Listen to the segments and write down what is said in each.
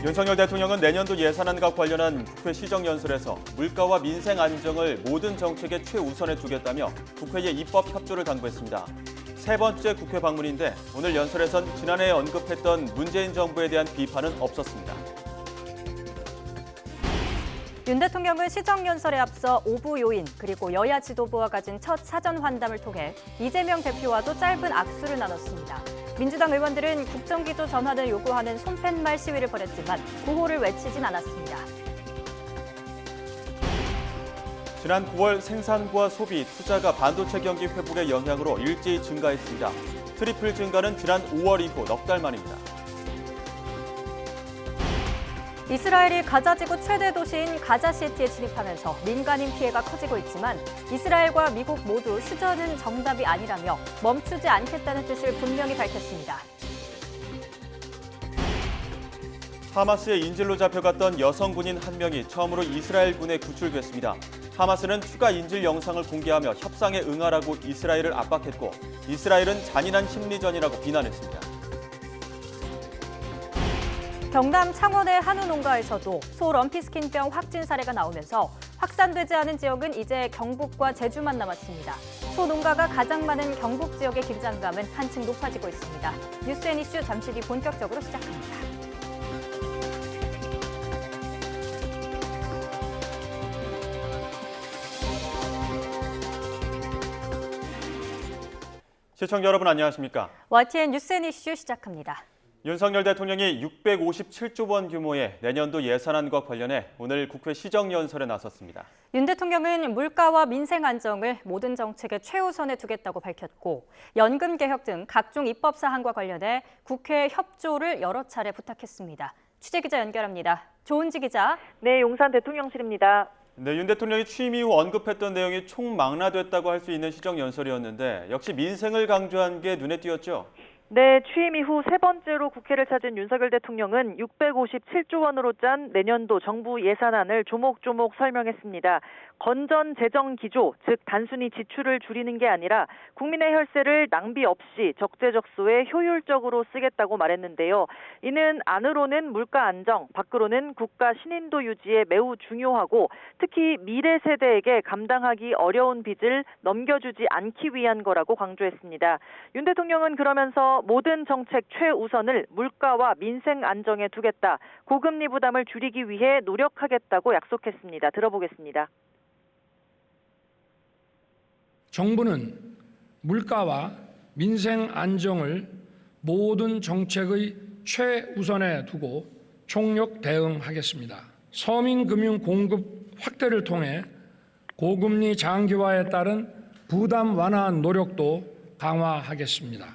윤석열 대통령은 내년도 예산안과 관련한 국회 시정연설에서 물가와 민생 안정을 모든 정책의 최우선에 두겠다며 국회에 입법 협조를 당부했습니다. 세 번째 국회 방문인데 오늘 연설에선 지난해 언급했던 문재인 정부에 대한 비판은 없었습니다. 윤 대통령은 시정연설에 앞서 오부 요인 그리고 여야 지도부와 가진 첫 사전 환담을 통해 이재명 대표와도 짧은 악수를 나눴습니다. 민주당 의원들은 국정기조 전환을 요구하는 손팻말 시위를 벌였지만 구호를 외치진 않았습니다. 지난 9월 생산과 소비, 투자가 반도체 경기 회복의 영향으로 일제히 증가했습니다. 트리플 증가는 지난 5월 이후 넉 달 만입니다. 이스라엘이 가자지구 최대 도시인 가자시티에 진입하면서 민간인 피해가 커지고 있지만 이스라엘과 미국 모두 휴전은 정답이 아니라며 멈추지 않겠다는 뜻을 분명히 밝혔습니다. 하마스의 인질로 잡혀갔던 여성 군인 한 명이 처음으로 이스라엘군에 구출됐습니다. 하마스는 추가 인질 영상을 공개하며 협상에 응하라고 이스라엘을 압박했고 이스라엘은 잔인한 심리전이라고 비난했습니다. 경남 창원의 한우 농가에서도 소 럼피스킨병 확진 사례가 나오면서 확산되지 않은 지역은 이제 경북과 제주만 남았습니다. 소 농가가 가장 많은 경북 지역의 긴장감은 한층 높아지고 있습니다. 뉴스앤 이슈 잠시 뒤 본격적으로 시작합니다. 시청자 여러분 안녕하십니까? YTN 뉴스앤 이슈 시작합니다. 윤석열 대통령이 657조 원 규모의 내년도 예산안과 관련해 오늘 국회 시정연설에 나섰습니다. 윤 대통령은 물가와 민생 안정을 모든 정책의 최우선에 두겠다고 밝혔고 연금 개혁 등 각종 입법 사항과 관련해 국회 협조를 여러 차례 부탁했습니다. 취재기자 연결합니다. 조은지 기자. 네, 용산 대통령실입니다. 네, 윤 대통령이 취임 이후 언급했던 내용이 총망라됐다고 할 수 있는 시정연설이었는데 역시 민생을 강조한 게 눈에 띄었죠? 네, 취임 이후 세 번째로 국회를 찾은 윤석열 대통령은 657조 원으로 짠 내년도 정부 예산안을 조목조목 설명했습니다. 건전 재정 기조, 즉 단순히 지출을 줄이는 게 아니라 국민의 혈세를 낭비 없이 적재적소에 효율적으로 쓰겠다고 말했는데요. 이는 안으로는 물가 안정, 밖으로는 국가 신인도 유지에 매우 중요하고 특히 미래 세대에게 감당하기 어려운 빚을 넘겨주지 않기 위한 거라고 강조했습니다. 윤 대통령은 그러면서 모든 정책 최우선을 물가와 민생 안정에 두겠다. 고금리 부담을 줄이기 위해 노력하겠다고 약속했습니다. 들어보겠습니다. 정부는 물가와 민생 안정을 모든 정책의 최우선에 두고 총력 대응하겠습니다. 서민 금융 공급 확대를 통해 고금리 장기화에 따른 부담 완화 노력도 강화하겠습니다.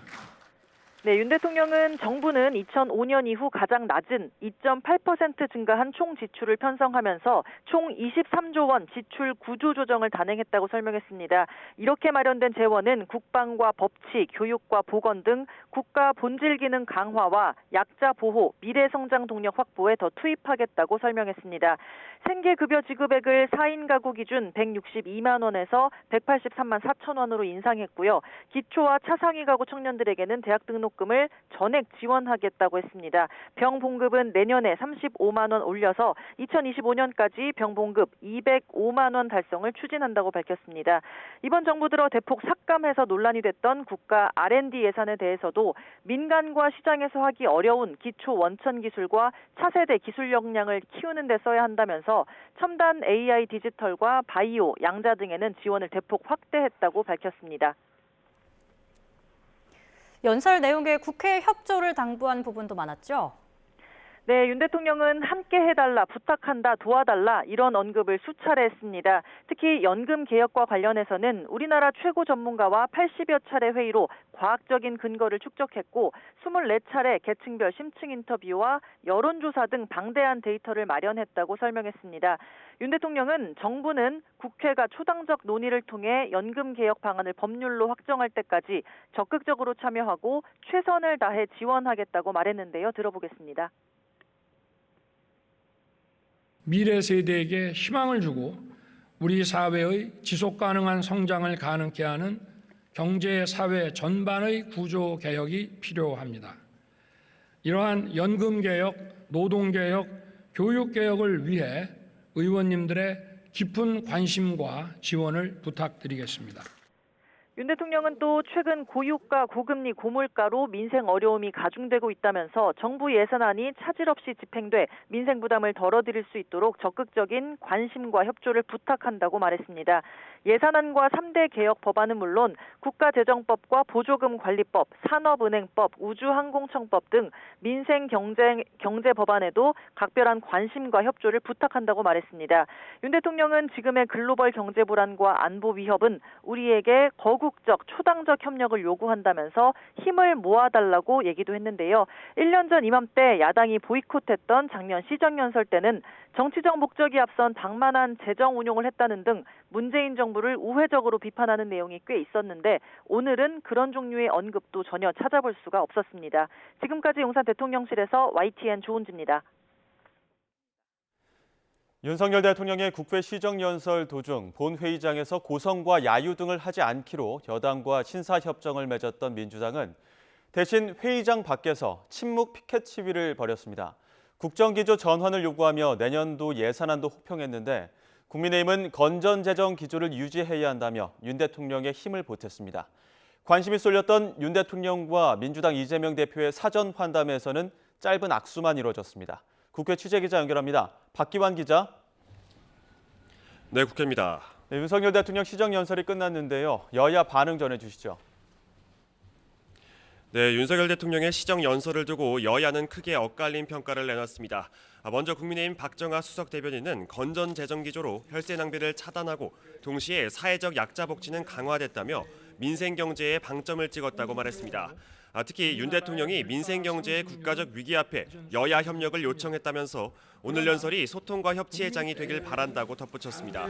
네, 윤 대통령은 정부는 2005년 이후 가장 낮은 2.8% 증가한 총 지출을 편성하면서 총 23조 원 지출 구조 조정을 단행했다고 설명했습니다. 이렇게 마련된 재원은 국방과 법치, 교육과 보건 등 국가 본질 기능 강화와 약자 보호, 미래 성장 동력 확보에 더 투입하겠다고 설명했습니다. 생계급여 지급액을 4인 가구 기준 162만 원에서 183만 4천 원으로 인상했고요. 기초와 차상위 가구 청년들에게는 대학 등록금을 전액 지원하겠다고 했습니다. 병봉급은 내년에 35만 원 올려서 2025년까지 병봉급 205만 원 달성을 추진한다고 밝혔습니다. 이번 정부 들어 대폭 삭감해서 논란이 됐던 국가 R&D 예산에 대해서도 민간과 시장에서 하기 어려운 기초 원천 기술과 차세대 기술 역량을 키우는 데 써야 한다면서 첨단 AI 디지털과 바이오, 양자 등에는 지원을 대폭 확대했다고 밝혔습니다. 연설 내용에 국회 협조를 당부한 부분도 많았죠? 네, 윤 대통령은 함께 해달라, 부탁한다, 도와달라 이런 언급을 수차례 했습니다. 특히 연금 개혁과 관련해서는 우리나라 최고 전문가와 80여 차례 회의로 과학적인 근거를 축적했고 24차례 계층별 심층 인터뷰와 여론조사 등 방대한 데이터를 마련했다고 설명했습니다. 윤 대통령은 정부는 국회가 초당적 논의를 통해 연금 개혁 방안을 법률로 확정할 때까지 적극적으로 참여하고 최선을 다해 지원하겠다고 말했는데요. 들어보겠습니다. 미래 세대에게 희망을 주고 우리 사회의 지속 가능한 성장을 가능케 하는 경제 사회 전반의 구조 개혁이 필요합니다. 이러한 연금 개혁 노동개혁, 교육개혁을 위해 의원님들의 깊은 관심과 지원을 부탁드리겠습니다. 윤 대통령은 또 최근 고유가, 고금리, 고물가로 민생 어려움이 가중되고 있다면서 정부 예산안이 차질 없이 집행돼 민생 부담을 덜어드릴 수 있도록 적극적인 관심과 협조를 부탁한다고 말했습니다. 예산안과 3대 개혁 법안은 물론 국가재정법과 보조금관리법, 산업은행법, 우주항공청법 등 민생 경제 법안에도 각별한 관심과 협조를 부탁한다고 말했습니다. 윤 대통령은 지금의 글로벌 경제 불안과 안보 위협은 우리에게 거국적, 초당적 협력을 요구한다면서 힘을 모아달라고 얘기도 했는데요. 1년 전 이맘때 야당이 보이콧했던 작년 시정연설 때는 정치적 목적이 앞선 방만한 재정 운용을 했다는 등 문재인 정부를 우회적으로 비판하는 내용이 꽤 있었는데 오늘은 그런 종류의 언급도 전혀 찾아볼 수가 없었습니다. 지금까지 용산 대통령실에서 YTN 조은지입니다. 윤석열 대통령의 국회 시정연설 도중 본회의장에서 고성과 야유 등을 하지 않기로 여당과 신사협정을 맺었던 민주당은 대신 회의장 밖에서 침묵 피켓 시위를 벌였습니다. 국정기조 전환을 요구하며 내년도 예산안도 호평했는데 국민의힘은 건전재정 기조를 유지해야 한다며 윤 대통령의 힘을 보탰습니다. 관심이 쏠렸던 윤 대통령과 민주당 이재명 대표의 사전 환담에서는 짧은 악수만 이루어졌습니다. 국회 취재기자 연결합니다. 박기환 기자. 네, 국회입니다. 네, 윤석열 대통령 시정연설이 끝났는데요. 여야 반응 전해주시죠. 네, 윤석열 대통령의 시정연설을 두고 여야는 크게 엇갈린 평가를 내놨습니다. 먼저 국민의힘 박정하 수석 대변인은 건전 재정 기조로 혈세 낭비를 차단하고 동시에 사회적 약자 복지는 강화됐다며 민생 경제에 방점을 찍었다고 말했습니다. 특히 윤 대통령이 민생 경제의 국가적 위기 앞에 여야 협력을 요청했다면서 오늘 연설이 소통과 협치의 장이 되길 바란다고 덧붙였습니다.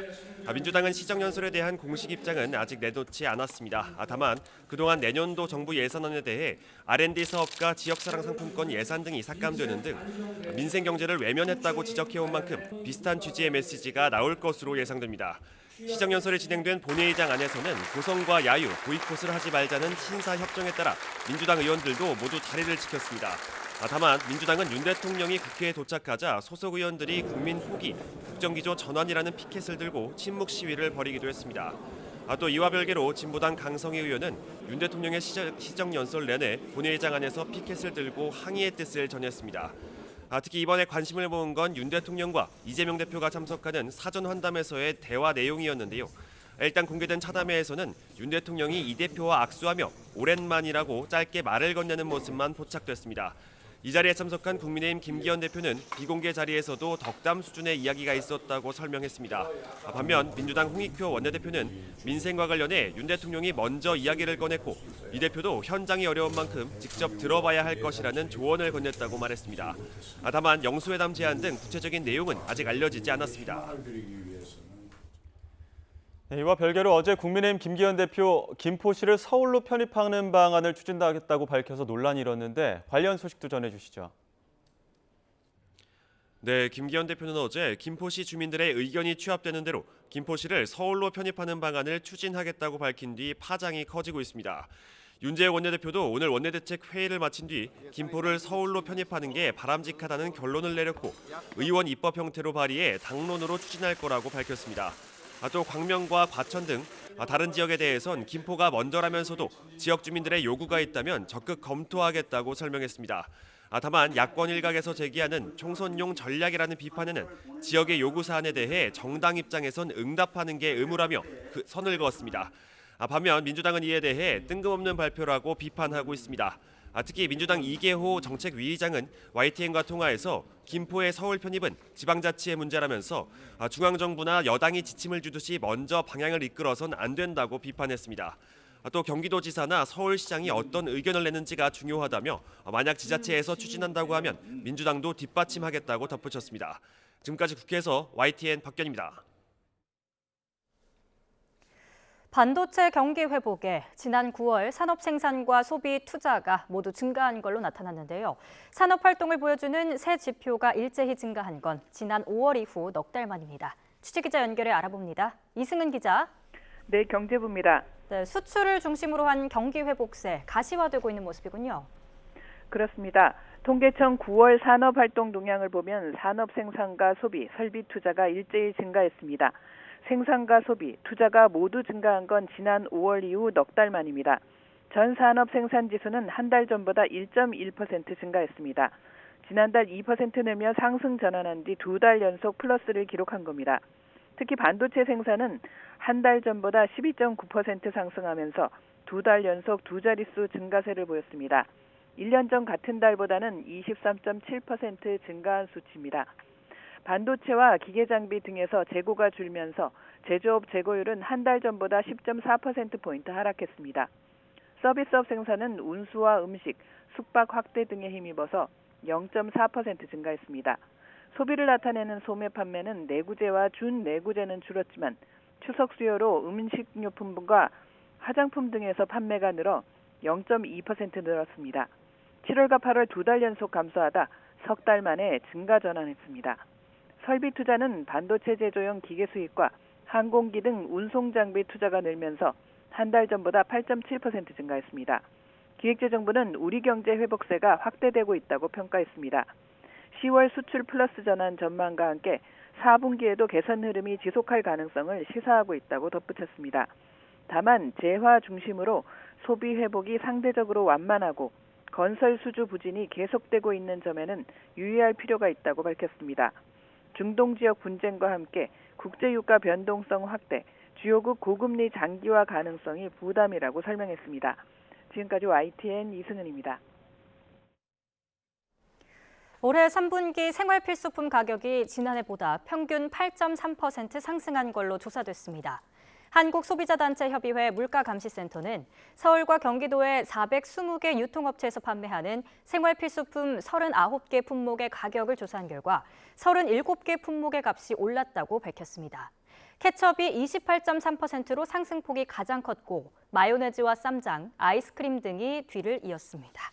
민주당은 시정연설에 대한 공식 입장은 아직 내놓지 않았습니다. 다만 그동안 내년도 정부 예산안에 대해 R&D 사업과 지역사랑 상품권 예산 등이 삭감되는 등 민생 경제를 외면했다고 지적해온 만큼 비슷한 취지의 메시지가 나올 것으로 예상됩니다. 시정연설이 진행된 본회의장 안에서는 고성과 야유, 보이콧을 하지 말자는 신사협정에 따라 민주당 의원들도 모두 자리를 지켰습니다. 다만 민주당은 윤 대통령이 국회에 도착하자 소속 의원들이 국민 포기, 국정기조 전환이라는 피켓을 들고 침묵 시위를 벌이기도 했습니다. 또 이와 별개로 진보당 강성희 의원은 윤 대통령의 시정연설 내내 본회의장 안에서 피켓을 들고 항의의 뜻을 전했습니다. 특히 이번에 관심을 모은 건 윤 대통령과 이재명 대표가 참석하는 사전 환담에서의 대화 내용이었는데요. 일단 공개된 차담회에서는 윤 대통령이 이 대표와 악수하며 오랜만이라고 짧게 말을 건네는 모습만 포착됐습니다. 이 자리에 참석한 국민의힘 김기현 대표는 비공개 자리에서도 덕담 수준의 이야기가 있었다고 설명했습니다. 반면 민주당 홍익표 원내대표는 민생과 관련해 윤 대통령이 먼저 이야기를 꺼냈고 이 대표도 현장이 어려운 만큼 직접 들어봐야 할 것이라는 조언을 건넸다고 말했습니다. 다만 영수회담 제안 등 구체적인 내용은 아직 알려지지 않았습니다. 네, 이와 별개로 어제 국민의힘 김기현 대표 김포시를 서울로 편입하는 방안을 추진하겠다고 밝혀서 논란이 일었는데 관련 소식도 전해주시죠. 네, 김기현 대표는 어제 김포시 주민들의 의견이 취합되는 대로 김포시를 서울로 편입하는 방안을 추진하겠다고 밝힌 뒤 파장이 커지고 있습니다. 윤재욱 원내대표도 오늘 원내대책 회의를 마친 뒤 김포를 서울로 편입하는 게 바람직하다는 결론을 내렸고 의원 입법 형태로 발의해 당론으로 추진할 거라고 밝혔습니다. 또 광명과 과천 등 다른 지역에 대해선 김포가 먼저라면서도 지역 주민들의 요구가 있다면 적극 검토하겠다고 설명했습니다. 다만 야권 일각에서 제기하는 총선용 전략이라는 비판에는 지역의 요구 사안에 대해 정당 입장에선 응답하는 게 의무라며 그 선을 그었습니다. 반면 민주당은 이에 대해 뜬금없는 발표라고 비판하고 있습니다. 특히 민주당 이계호 정책위의장은 YTN과 통화에서 김포의 서울 편입은 지방자치의 문제라면서 중앙정부나 여당이 지침을 주듯이 먼저 방향을 이끌어선 안 된다고 비판했습니다. 또 경기도지사나 서울시장이 어떤 의견을 내는지가 중요하다며 만약 지자체에서 추진한다고 하면 민주당도 뒷받침하겠다고 덧붙였습니다. 지금까지 국회에서 YTN 박견입니다. 반도체 경기 회복에 지난 9월 산업 생산과 소비 투자가 모두 증가한 걸로 나타났는데요. 산업 활동을 보여주는 새 지표가 일제히 증가한 건 지난 5월 이후 넉 달 만입니다. 취재기자 연결해 알아봅니다. 이승은 기자. 네, 경제부입니다. 네, 수출을 중심으로 한 경기 회복세 가시화되고 있는 모습이군요. 그렇습니다. 통계청 9월 산업활동 동향을 보면 산업 생산과 소비, 설비 투자가 일제히 증가했습니다. 생산과 소비, 투자가 모두 증가한 건 지난 5월 이후 넉 달 만입니다. 전 산업 생산 지수는 한 달 전보다 1.1% 증가했습니다. 지난달 2% 늘며 상승 전환한 뒤 2달 연속 플러스를 기록한 겁니다. 특히 반도체 생산은 한 달 전보다 12.9% 상승하면서 2달 연속 두 자릿수 증가세를 보였습니다. 1년 전 같은 달보다는 23.7% 증가한 수치입니다. 반도체와 기계장비 등에서 재고가 줄면서 제조업 재고율은 한 달 전보다 10.4%포인트 하락했습니다. 서비스업 생산은 운수와 음식, 숙박 확대 등에 힘입어서 0.4% 증가했습니다. 소비를 나타내는 소매 판매는 내구재와 준내구재는 줄었지만 추석 수요로 음식료품과 화장품 등에서 판매가 늘어 0.2% 늘었습니다. 7월과 8월 2달 연속 감소하다 석 달 만에 증가 전환했습니다. 설비 투자는 반도체 제조용 기계 수입과 항공기 등 운송 장비 투자가 늘면서 한 달 전보다 8.7% 증가했습니다. 기획재정부는 우리 경제 회복세가 확대되고 있다고 평가했습니다. 10월 수출 플러스 전환 전망과 함께 4분기에도 개선 흐름이 지속할 가능성을 시사하고 있다고 덧붙였습니다. 다만 재화 중심으로 소비 회복이 상대적으로 완만하고 건설 수주 부진이 계속되고 있는 점에는 유의할 필요가 있다고 밝혔습니다. 중동 지역 분쟁과 함께 국제유가 변동성 확대, 주요국 고금리 장기화 가능성이 부담이라고 설명했습니다. 지금까지 YTN 이승은입니다. 올해 3분기 생활필수품 가격이 지난해보다 평균 8.3% 상승한 걸로 조사됐습니다. 한국소비자단체협의회 물가감시센터는 서울과 경기도의 420개 유통업체에서 판매하는 생활필수품 39개 품목의 가격을 조사한 결과 37개 품목의 값이 올랐다고 밝혔습니다. 케첩이 28.3%로 상승폭이 가장 컸고 마요네즈와 쌈장, 아이스크림 등이 뒤를 이었습니다.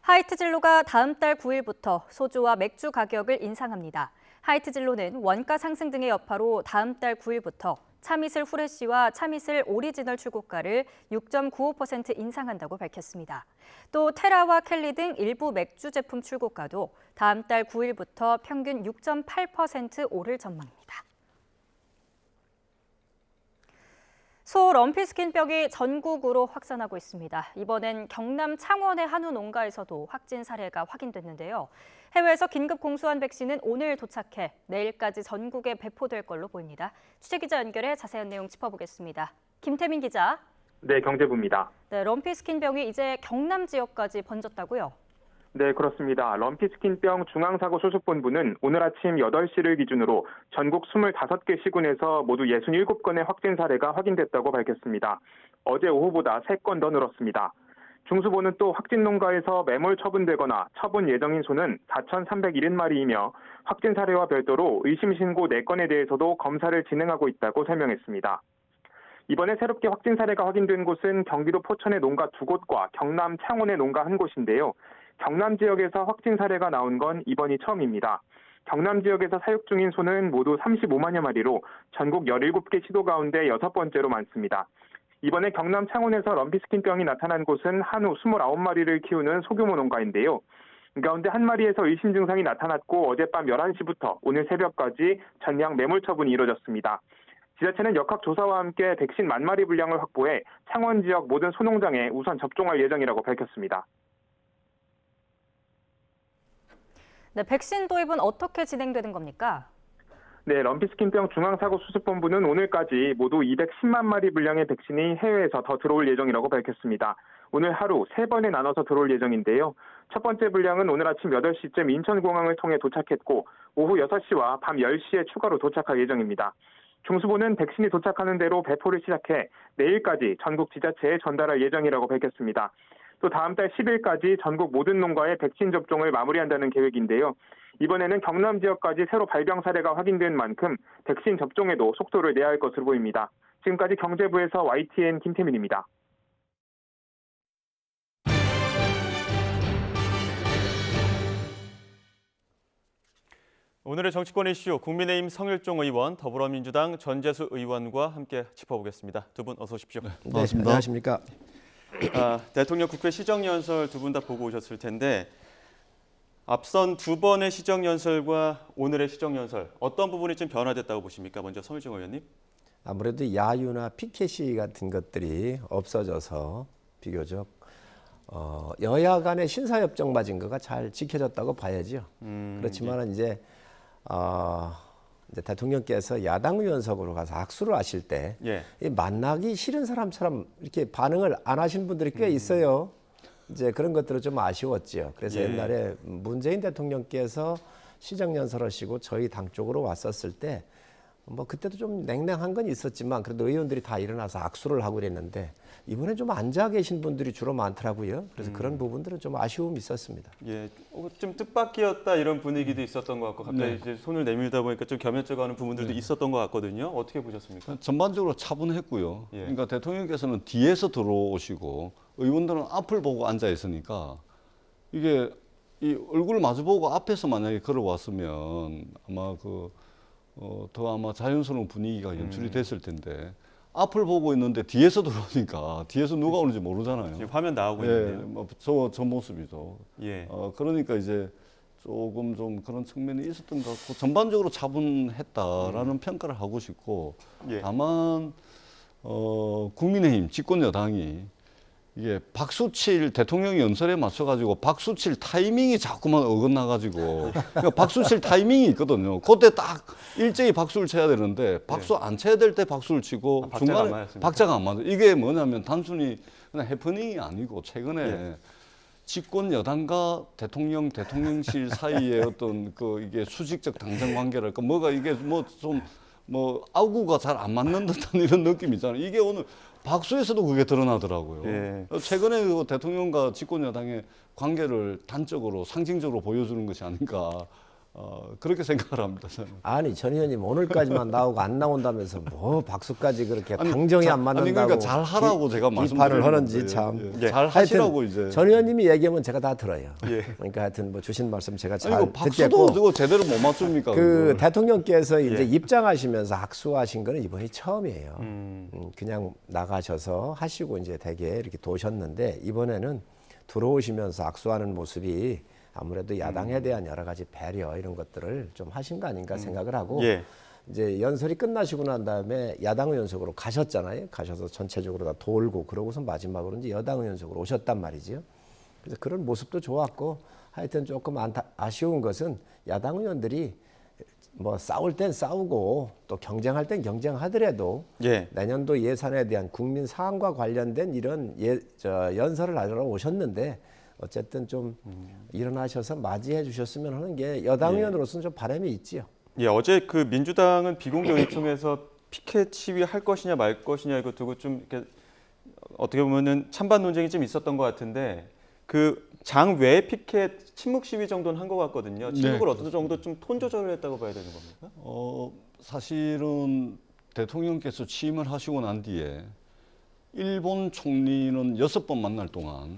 하이트진로가 다음 달 9일부터 소주와 맥주 가격을 인상합니다. 하이트진로는 원가 상승 등의 여파로 다음 달 9일부터 참이슬 후레쉬와 참이슬 오리지널 출고가를 6.95% 인상한다고 밝혔습니다. 또 테라와 켈리 등 일부 맥주 제품 출고가도 다음 달 9일부터 평균 6.8% 오를 전망입니다. 소 럼피스킨병이 전국으로 확산하고 있습니다. 이번엔 경남 창원의 한우 농가에서도 확진 사례가 확인됐는데요. 해외에서 긴급 공수한 백신은 오늘 도착해 내일까지 전국에 배포될 걸로 보입니다. 취재기자 연결해 자세한 내용 짚어보겠습니다. 김태민 기자. 네, 경제부입니다. 네, 럼피스킨병이 이제 경남 지역까지 번졌다고요? 네, 그렇습니다. 럼피스킨병 중앙사고수습본부는 오늘 아침 8시를 기준으로 전국 25개 시군에서 모두 67건의 확진 사례가 확인됐다고 밝혔습니다. 어제 오후보다 3건 더 늘었습니다. 중수본은 또 확진 농가에서 매몰 처분되거나 처분 예정인 소는 4,301마리이며 확진 사례와 별도로 의심 신고 4건에 대해서도 검사를 진행하고 있다고 설명했습니다. 이번에 새롭게 확진 사례가 확인된 곳은 경기도 포천의 농가 2곳과 경남 창원의 농가 1곳인데요. 경남 지역에서 확진 사례가 나온 건 이번이 처음입니다. 경남 지역에서 사육 중인 소는 모두 35만여 마리로 전국 17개 시도 가운데 6번째로 많습니다. 이번에 경남 창원에서 럼피스킨병이 나타난 곳은 한우 29마리를 키우는 소규모 농가인데요. 이 가운데 한 마리에서 의심 증상이 나타났고 어젯밤 11시부터 오늘 새벽까지 전량 매몰 처분이 이뤄졌습니다. 지자체는 역학조사와 함께 백신 10,000마리 분량을 확보해 창원 지역 모든 소농장에 우선 접종할 예정이라고 밝혔습니다. 네, 백신 도입은 어떻게 진행되는 겁니까? 네, 럼피스킨병 중앙사고수습본부는 오늘까지 모두 210만 마리 분량의 백신이 해외에서 더 들어올 예정이라고 밝혔습니다. 오늘 하루 3번에 나눠서 들어올 예정인데요. 첫 번째 분량은 오늘 아침 8시쯤 인천공항을 통해 도착했고 오후 6시와 밤 10시에 추가로 도착할 예정입니다. 중수본은 백신이 도착하는 대로 배포를 시작해 내일까지 전국 지자체에 전달할 예정이라고 밝혔습니다. 또 다음 달 10일까지 전국 모든 농가의 백신 접종을 마무리한다는 계획인데요. 이번에는 경남 지역까지 새로 발병 사례가 확인된 만큼 백신 접종에도 속도를 내야 할 것으로 보입니다. 지금까지 경제부에서 YTN 김태민입니다. 오늘의 정치권 이슈 국민의힘 성일종 의원, 더불어민주당 전재수 의원과 함께 짚어보겠습니다. 두 분 어서 오십시오. 네, 안녕하십니까. 대통령 국회 시정연설 두 분 다 보고 오셨을 텐데 앞선 두 번의 시정연설과 오늘의 시정연설 어떤 부분이 좀 변화됐다고 보십니까? 먼저 서울정 의원님. 아무래도 야유나 피켓이 같은 것들이 없어져서 비교적 여야 간의 신사협정 맞은 거가 잘 지켜졌다고 봐야죠. 그렇지만 이제 대통령께서 야당 의원석으로 가서 악수를 하실 때 예. 이 만나기 싫은 사람처럼 이렇게 반응을 안 하신 분들이 꽤 있어요. 이제 그런 것들은 좀 아쉬웠지요. 그래서 예. 옛날에 문재인 대통령께서 시정연설하시고 저희 당 쪽으로 왔었을 때 뭐 그때도 좀 냉랭한 건 있었지만 그래도 의원들이 다 일어나서 악수를 하고 그랬는데 이번에 좀 앉아 계신 분들이 주로 많더라고요. 그래서 그런 부분들은 좀 아쉬움이 있었습니다. 예, 좀 뜻밖이었다 이런 분위기도 있었던 것 같고 갑자기 이제 손을 내밀다 보니까 좀 겸연쩍어하는 부분들도 있었던 것 같거든요. 어떻게 보셨습니까? 전반적으로 차분했고요. 예. 그러니까 대통령께서는 뒤에서 들어오시고 의원들은 앞을 보고 앉아 있으니까 이게 이 얼굴 마주보고 앞에서 만약에 걸어왔으면 아마 더 아마 자연스러운 분위기가 연출이 됐을 텐데 앞을 보고 있는데 뒤에서 들어오니까 뒤에서 누가 오는지 모르잖아요. 지금 화면 나오고 예, 있는데요. 뭐 저 모습이죠. 예. 그러니까 이제 조금 좀 그런 측면이 있었던 것 같고 전반적으로 차분했다라는 평가를 하고 싶고 예. 다만 국민의힘 집권 여당이 이게 박수칠 대통령 연설에 맞춰가지고 박수칠 타이밍이 자꾸만 어긋나가지고 그러니까 박수칠 타이밍이 있거든요. 그때 딱 일제히 박수를 쳐야 되는데 박수 안 쳐야 될 때 박수를 치고 박자가 안 중간에 맞았습니까? 박자가 안 맞아. 이게 뭐냐면 단순히 그냥 해프닝이 아니고 최근에 집권 여당과 대통령실 사이의 어떤 이게 수직적 당정 관계랄까 뭐가 이게 뭐 아구가 잘 안 맞는 듯한 이런 느낌 있잖아요. 이게 오늘 박수에서도 그게 드러나더라고요. 예. 최근에 대통령과 집권 여당의 관계를 단적으로 상징적으로 보여주는 것이 아닌가 그렇게 생각을 합니다. 저는. 아니 전 의원님 오늘까지만 나오고 안 나온다면서 뭐 박수까지 그렇게 아니, 당정이 안 맞는다고 그러니까 잘 하라고 제가 비판을 말씀드리는 하는지 건데, 참. 예. 잘 하시라고 이제. 전 의원님이 얘기하면 제가 다 들어요. 예. 그러니까 하여튼 뭐 주신 말씀 제가 잘 아니, 이거 박수도 듣겠고 그거 제대로 못 맞춥니까? 그 그걸. 대통령께서 이제 예. 입장하시면서 악수하신 거는 이번이 처음이에요. 음. 그냥 나가셔서 하시고 이제 대개 이렇게 도셨는데 이번에는 들어오시면서 악수하는 모습이 아무래도 야당에 대한 여러 가지 배려 이런 것들을 좀 하신 거 아닌가 생각을 하고 예. 이제 연설이 끝나시고 난 다음에 야당 의원석으로 가셨잖아요. 가셔서 전체적으로 다 돌고 그러고서 마지막으로 이제 여당 의원석으로 오셨단 말이죠. 그래서 그런 모습도 좋았고 하여튼 조금 아쉬운 것은 야당 의원들이 뭐 싸울 땐 싸우고 또 경쟁할 땐 경쟁하더라도 예. 내년도 예산에 대한 국민 사항과 관련된 이런 연설을 하러 오셨는데 어쨌든 좀 일어나셔서 맞이해 주셨으면 하는 게 여당 의원으로서는 좀 바람이 있지요. 예, 어제 그 민주당은 비공개 의총에서 피켓 시위 할 것이냐 말 것이냐 이거 두고 좀 이렇게 어떻게 보면은 찬반 논쟁이 좀 있었던 것 같은데 그 장 외 피켓 침묵 시위 정도는 한 것 같거든요. 침묵을 어느 정도 좀 톤 조절을 했다고 봐야 되는 겁니까? 사실은 대통령께서 취임을 하시고 난 뒤에 일본 총리는 6번 만날 동안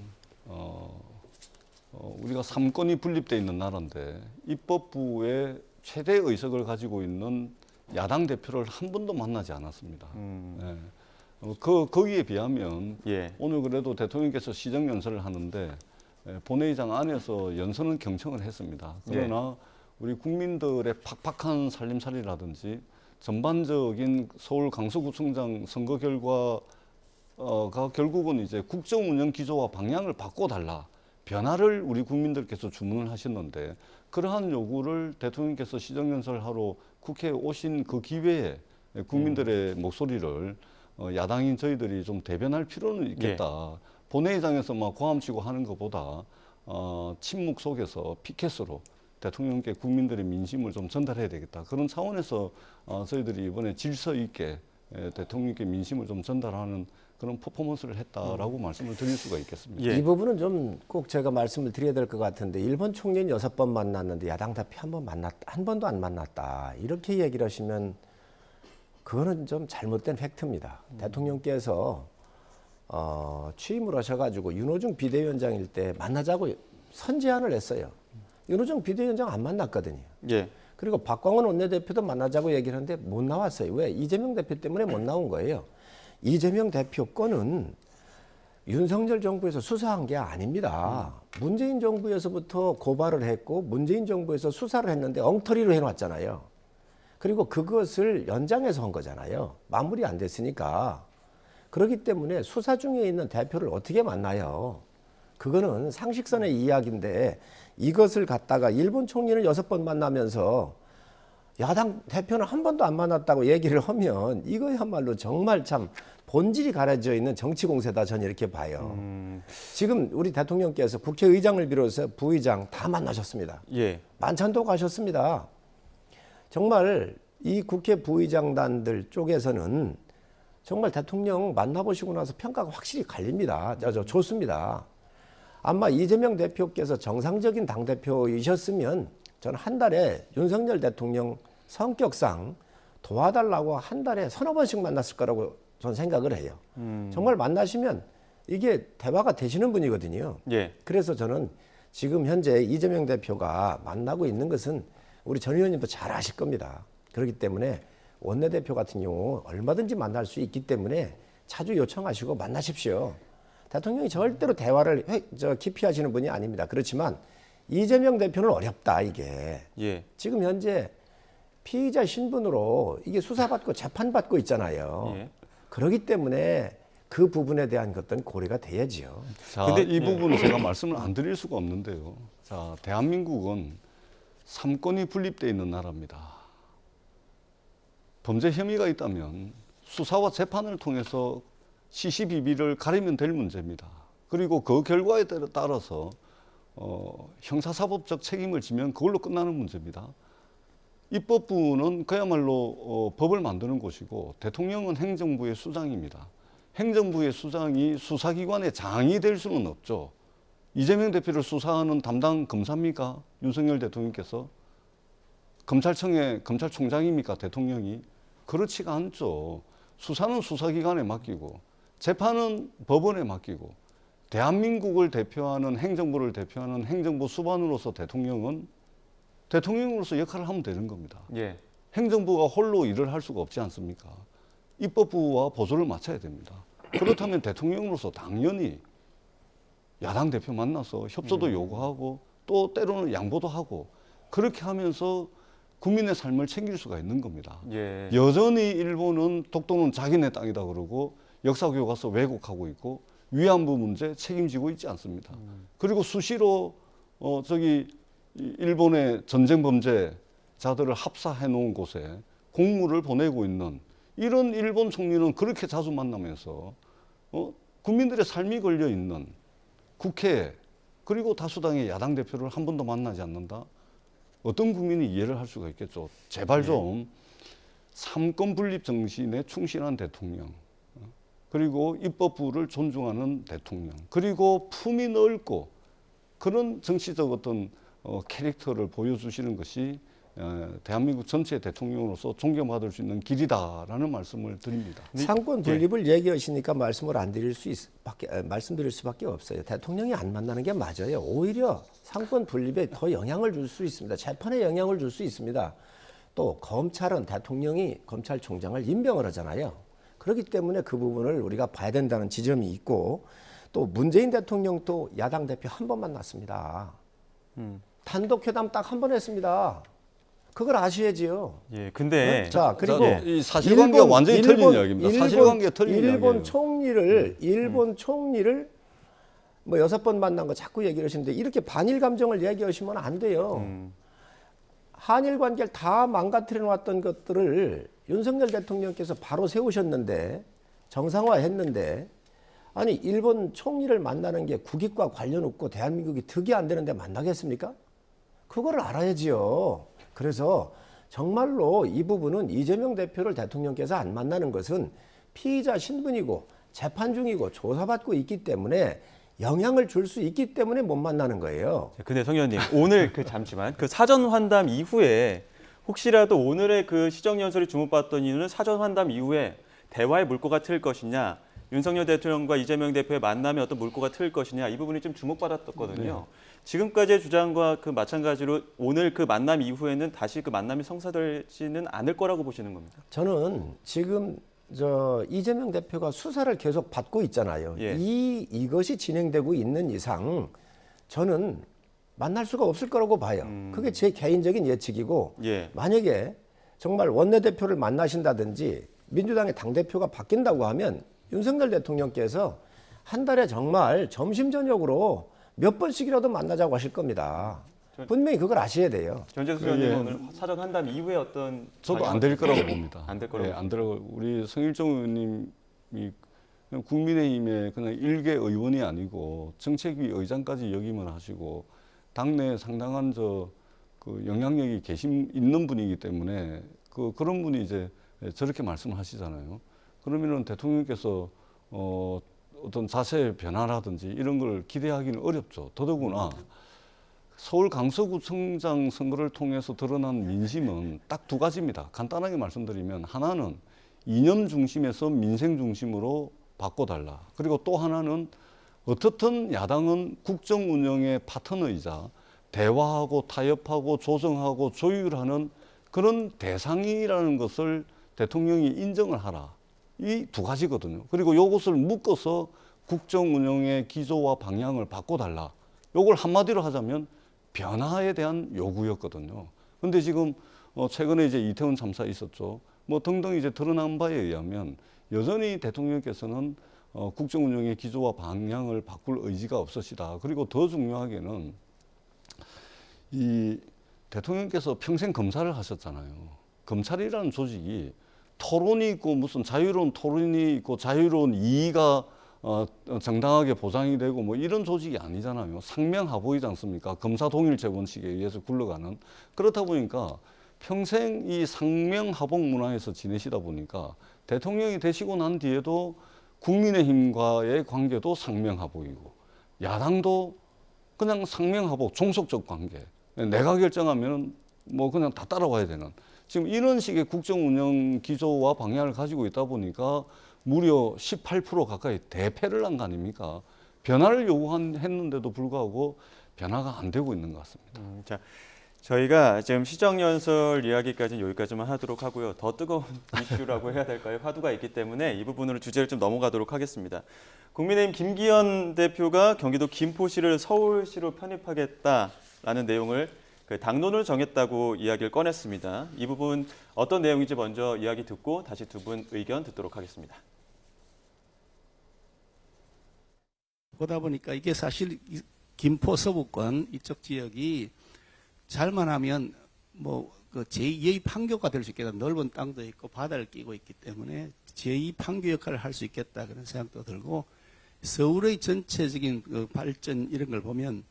우리가 3권이 분립돼 있는 나라인데 입법부의 최대 의석을 가지고 있는 야당 대표를 한 번도 만나지 않았습니다. 예. 거기에 비하면 예. 오늘 그래도 대통령께서 시정연설을 하는데 본회의장 안에서 연설은 경청을 했습니다. 그러나 우리 국민들의 팍팍한 살림살이라든지 전반적인 서울 강서구청장 선거 결과가 결국은 이제 국정 운영 기조와 방향을 바꿔달라. 변화를 우리 국민들께서 주문을 하셨는데 그러한 요구를 대통령께서 시정연설하러 국회에 오신 그 기회에 국민들의 목소리를 야당인 저희들이 좀 대변할 필요는 있겠다. 본회의장에서 막 고함치고 하는 것보다 침묵 속에서 피켓으로 대통령께 국민들의 민심을 좀 전달해야 되겠다. 그런 차원에서 저희들이 이번에 질서 있게 대통령께 민심을 좀 전달하는 그런 퍼포먼스를 했다라고 말씀을 드릴 수가 있겠습니다. 예. 이 부분은 좀 꼭 제가 말씀을 드려야 될 것 같은데 일본 총리는 6번 만났는데 야당 대표 한 번도 안 만났다. 이렇게 얘기를 하시면 그거는 좀 잘못된 팩트입니다. 대통령께서 취임을 하셔가지고 윤호중 비대위원장일 때 만나자고 선제안을 했어요. 윤호중 비대위원장 안 만났거든요. 예. 그리고 박광원 원내대표도 만나자고 얘기를 하는데 못 나왔어요. 왜? 이재명 대표 때문에 못 나온 거예요. 이재명 대표 건은 윤석열 정부에서 수사한 게 아닙니다. 문재인 정부에서부터 고발을 했고 문재인 정부에서 수사를 했는데 엉터리로 해놨잖아요. 그리고 그것을 연장해서 한 거잖아요. 마무리 안 됐으니까. 그렇기 때문에 수사 중에 있는 대표를 어떻게 만나요? 그거는 상식선의 이야기인데 이것을 갖다가 일본 총리는 6번 만나면서 야당 대표는 한 번도 안 만났다고 얘기를 하면 이거야말로 정말 참 본질이 가려져 있는 정치 공세다, 저는 이렇게 봐요. 지금 우리 대통령께서 국회의장을 비롯해서 부의장 다 만나셨습니다. 예. 만찬도 가셨습니다. 정말 이 국회 부의장단들 쪽에서는 정말 대통령 만나보시고 나서 평가가 확실히 갈립니다. 좋습니다. 아마 이재명 대표께서 정상적인 당대표이셨으면 저는 한 달에 윤석열 대통령 성격상 도와달라고 한 달에 서너 번씩 만났을 거라고 저는 생각을 해요. 정말 만나시면 이게 대화가 되시는 분이거든요. 예. 그래서 저는 지금 현재 이재명 대표가 만나고 있는 것은 우리 전 의원님도 잘 아실 겁니다. 그렇기 때문에 원내대표 같은 경우 얼마든지 만날 수 있기 때문에 자주 요청하시고 만나십시오. 대통령이 절대로 대화를 기피하시는 분이 아닙니다. 그렇지만 이재명 대표는 어렵다, 이게. 예. 지금 현재 피의자 신분으로 이게 수사받고 재판받고 있잖아요. 예. 그렇기 때문에 그 부분에 대한 것들은 고려가 돼야지요. 자, 근데- 이 부분은 제가 말씀을 안 드릴 수가 없는데요. 자, 대한민국은 3권이 분립되어 있는 나라입니다. 범죄 혐의가 있다면 수사와 재판을 통해서 시시비비를 가리면 될 문제입니다. 그리고 그 결과에 따라서 형사사법적 책임을 지면 그걸로 끝나는 문제입니다. 입법부는 그야말로 법을 만드는 곳이고 대통령은 행정부의 수장입니다. 행정부의 수장이 수사기관의 장이 될 수는 없죠. 이재명 대표를 수사하는 담당 검사입니까? 윤석열 대통령께서? 검찰청의 검찰총장입니까? 대통령이? 그렇지가 않죠. 수사는 수사기관에 맡기고 재판은 법원에 맡기고 대한민국을 대표하는 행정부를 대표하는 행정부 수반으로서 대통령은 대통령으로서 역할을 하면 되는 겁니다. 예. 행정부가 홀로 일을 할 수가 없지 않습니까? 입법부와 보조를 맞춰야 됩니다. 그렇다면 대통령으로서 당연히 야당 대표 만나서 협조도 요구하고 또 때로는 양보도 하고 그렇게 하면서 국민의 삶을 챙길 수가 있는 겁니다. 예. 여전히 일본은 독도는 자기네 땅이다 그러고 역사교과서 왜곡하고 있고 위안부 문제 책임지고 있지 않습니다. 그리고 수시로 일본의 전쟁 범죄자들을 합사해 놓은 곳에 공무를 보내고 있는 이런 일본 총리는 그렇게 자주 만나면서 국민들의 삶이 걸려 있는 국회에 그리고 다수당의 야당 대표를 한 번도 만나지 않는다? 어떤 국민이 이해를 할 수가 있겠죠. 제발 좀 삼권 분립 정신에 충실한 대통령, 그리고 입법부를 존중하는 대통령, 그리고 품이 넓고 그런 정치적 어떤 캐릭터를 보여주시는 것이 대한민국 전체 대통령으로서 존경받을 수 있는 길이다라는 말씀을 드립니다. 상권 분립을 얘기하시니까 말씀드릴 수밖에 없어요. 대통령이 안 만나는 게 맞아요. 오히려 상권 분립에 더 영향을 줄 수 있습니다. 재판에 영향을 줄 수 있습니다. 또 검찰은 대통령이 검찰총장을 임명을 하잖아요. 그렇기 때문에 그 부분을 우리가 봐야 된다는 지점이 있고 또 문재인 대통령도 야당 대표 한 번 만났습니다. 단독 회담 딱 한 번 했습니다. 그걸 아셔야지요. 예. 근데 자, 그리고 이 사실관계가 완전히 틀린 이야기입니다. 사실관계가 틀린 일본 이야기예요. 일본 총리를 뭐 6번 만난 거 자꾸 얘기를 하시는데 이렇게 반일 감정을 얘기하시면 안 돼요. 한일 관계를 다 망가뜨려 놨던 것들을 윤석열 대통령께서 바로 세우셨는데 정상화했는데 아니 일본 총리를 만나는 게 국익과 관련 없고 대한민국이 득이 안 되는데 만나겠습니까? 그거를 알아야지요. 그래서 정말로 이 부분은 이재명 대표를 대통령께서 안 만나는 것은 피의자 신분이고 재판 중이고 조사받고 있기 때문에 영향을 줄 수 있기 때문에 못 만나는 거예요. 근데 성 의원님 오늘 잠시만 그 사전 환담 이후에 혹시라도 오늘의 그 시정연설이 주목받던 이유는 사전 환담 이후에 대화의 물꼬가 트일 것이냐, 윤석열 대통령과 이재명 대표의 만남에 어떤 물꼬가 트일 것이냐 이 부분이 좀 주목받았거든요. 지금까지의 주장과 그 마찬가지로 오늘 그 만남 이후에는 다시 그 만남이 성사되지는 않을 거라고 보시는 겁니다. 저는 지금 이재명 대표가 수사를 계속 받고 있잖아요. 예. 이것이 진행되고 있는 이상 저는 만날 수가 없을 거라고 봐요. 그게 제 개인적인 예측이고 예. 만약에 정말 원내대표를 만나신다든지 민주당의 당대표가 바뀐다고 하면 윤석열 대통령께서 한 달에 정말 점심 저녁으로 몇 번씩이라도 만나자고 하실 겁니다. 분명히 그걸 아셔야 돼요. 전재수 의원님 오늘 사전 환담 이후에 어떤 저도 안 될 거라고 봅니다. 안 될 거라고. 예, 안 되라고. 우리 성일종 의원님이 그냥 국민의힘의 그냥 일개 의원이 아니고 정책위 의장까지 역임을 하시고 당내에 상당한 그 영향력이 있는 분이기 때문에 그런 분이 이제 저렇게 말씀하시잖아요. 그러면은 대통령께서 어떤 자세의 변화라든지 이런 걸 기대하기는 어렵죠. 더더구나 서울 강서구청장 선거를 통해서 드러난 민심은 딱 두 가지입니다. 간단하게 말씀드리면 하나는 이념 중심에서 민생 중심으로 바꿔달라. 그리고 또 하나는 어떻든 야당은 국정 운영의 파트너이자 대화하고 타협하고 조정하고 조율하는 그런 대상이라는 것을 대통령이 인정을 하라. 이 두 가지거든요. 그리고 이것을 묶어서 국정 운영의 기조와 방향을 바꿔달라. 이걸 한마디로 하자면 변화에 대한 요구였거든요. 근데 지금 최근에 이제 이태원 참사 있었죠. 뭐 등등 이제 드러난 바에 의하면 여전히 대통령께서는 국정 운영의 기조와 방향을 바꿀 의지가 없으시다. 그리고 더 중요하게는 이 대통령께서 평생 검사를 하셨잖아요. 검찰이라는 조직이 토론이 있고 무슨 자유로운 토론이 있고 자유로운 이의가 정당하게 보장이 되고 뭐 이런 조직이 아니잖아요. 상명하복이지 않습니까? 검사 동일체 원칙에 의해서 굴러가는. 그렇다 보니까 평생 이 상명하복 문화에서 지내시다 보니까 대통령이 되시고 난 뒤에도 국민의힘과의 관계도 상명하복이고 야당도 그냥 상명하복 종속적 관계. 내가 결정하면 뭐 그냥 다 따라와야 되는. 지금 이런 식의 국정 운영 기조와 방향을 가지고 있다 보니까 무려 18% 가까이 대패를 한 거 아닙니까? 변화를 요구했는데도 불구하고 변화가 안 되고 있는 것 같습니다. 자, 저희가 지금 시정연설 이야기까지는 여기까지만 하도록 하고요. 더 뜨거운 이슈라고 해야 될까요? 화두가 있기 때문에 이 부분으로 주제를 좀 넘어가도록 하겠습니다. 국민의힘 김기현 대표가 경기도 김포시를 서울시로 편입하겠다라는 내용을 당론을 정했다고 이야기를 꺼냈습니다. 이 부분 어떤 내용인지 먼저 이야기 듣고 다시 두 분 의견 듣도록 하겠습니다. 보다 보니까 이게 사실 김포 서부권 이쪽 지역이 잘만 하면 뭐 그 제2의 판교가 될 수 있겠다. 넓은 땅도 있고 바다를 끼고 있기 때문에 제2 판교 역할을 할 수 있겠다 그런 생각도 들고 서울의 전체적인 그 발전 이런 걸 보면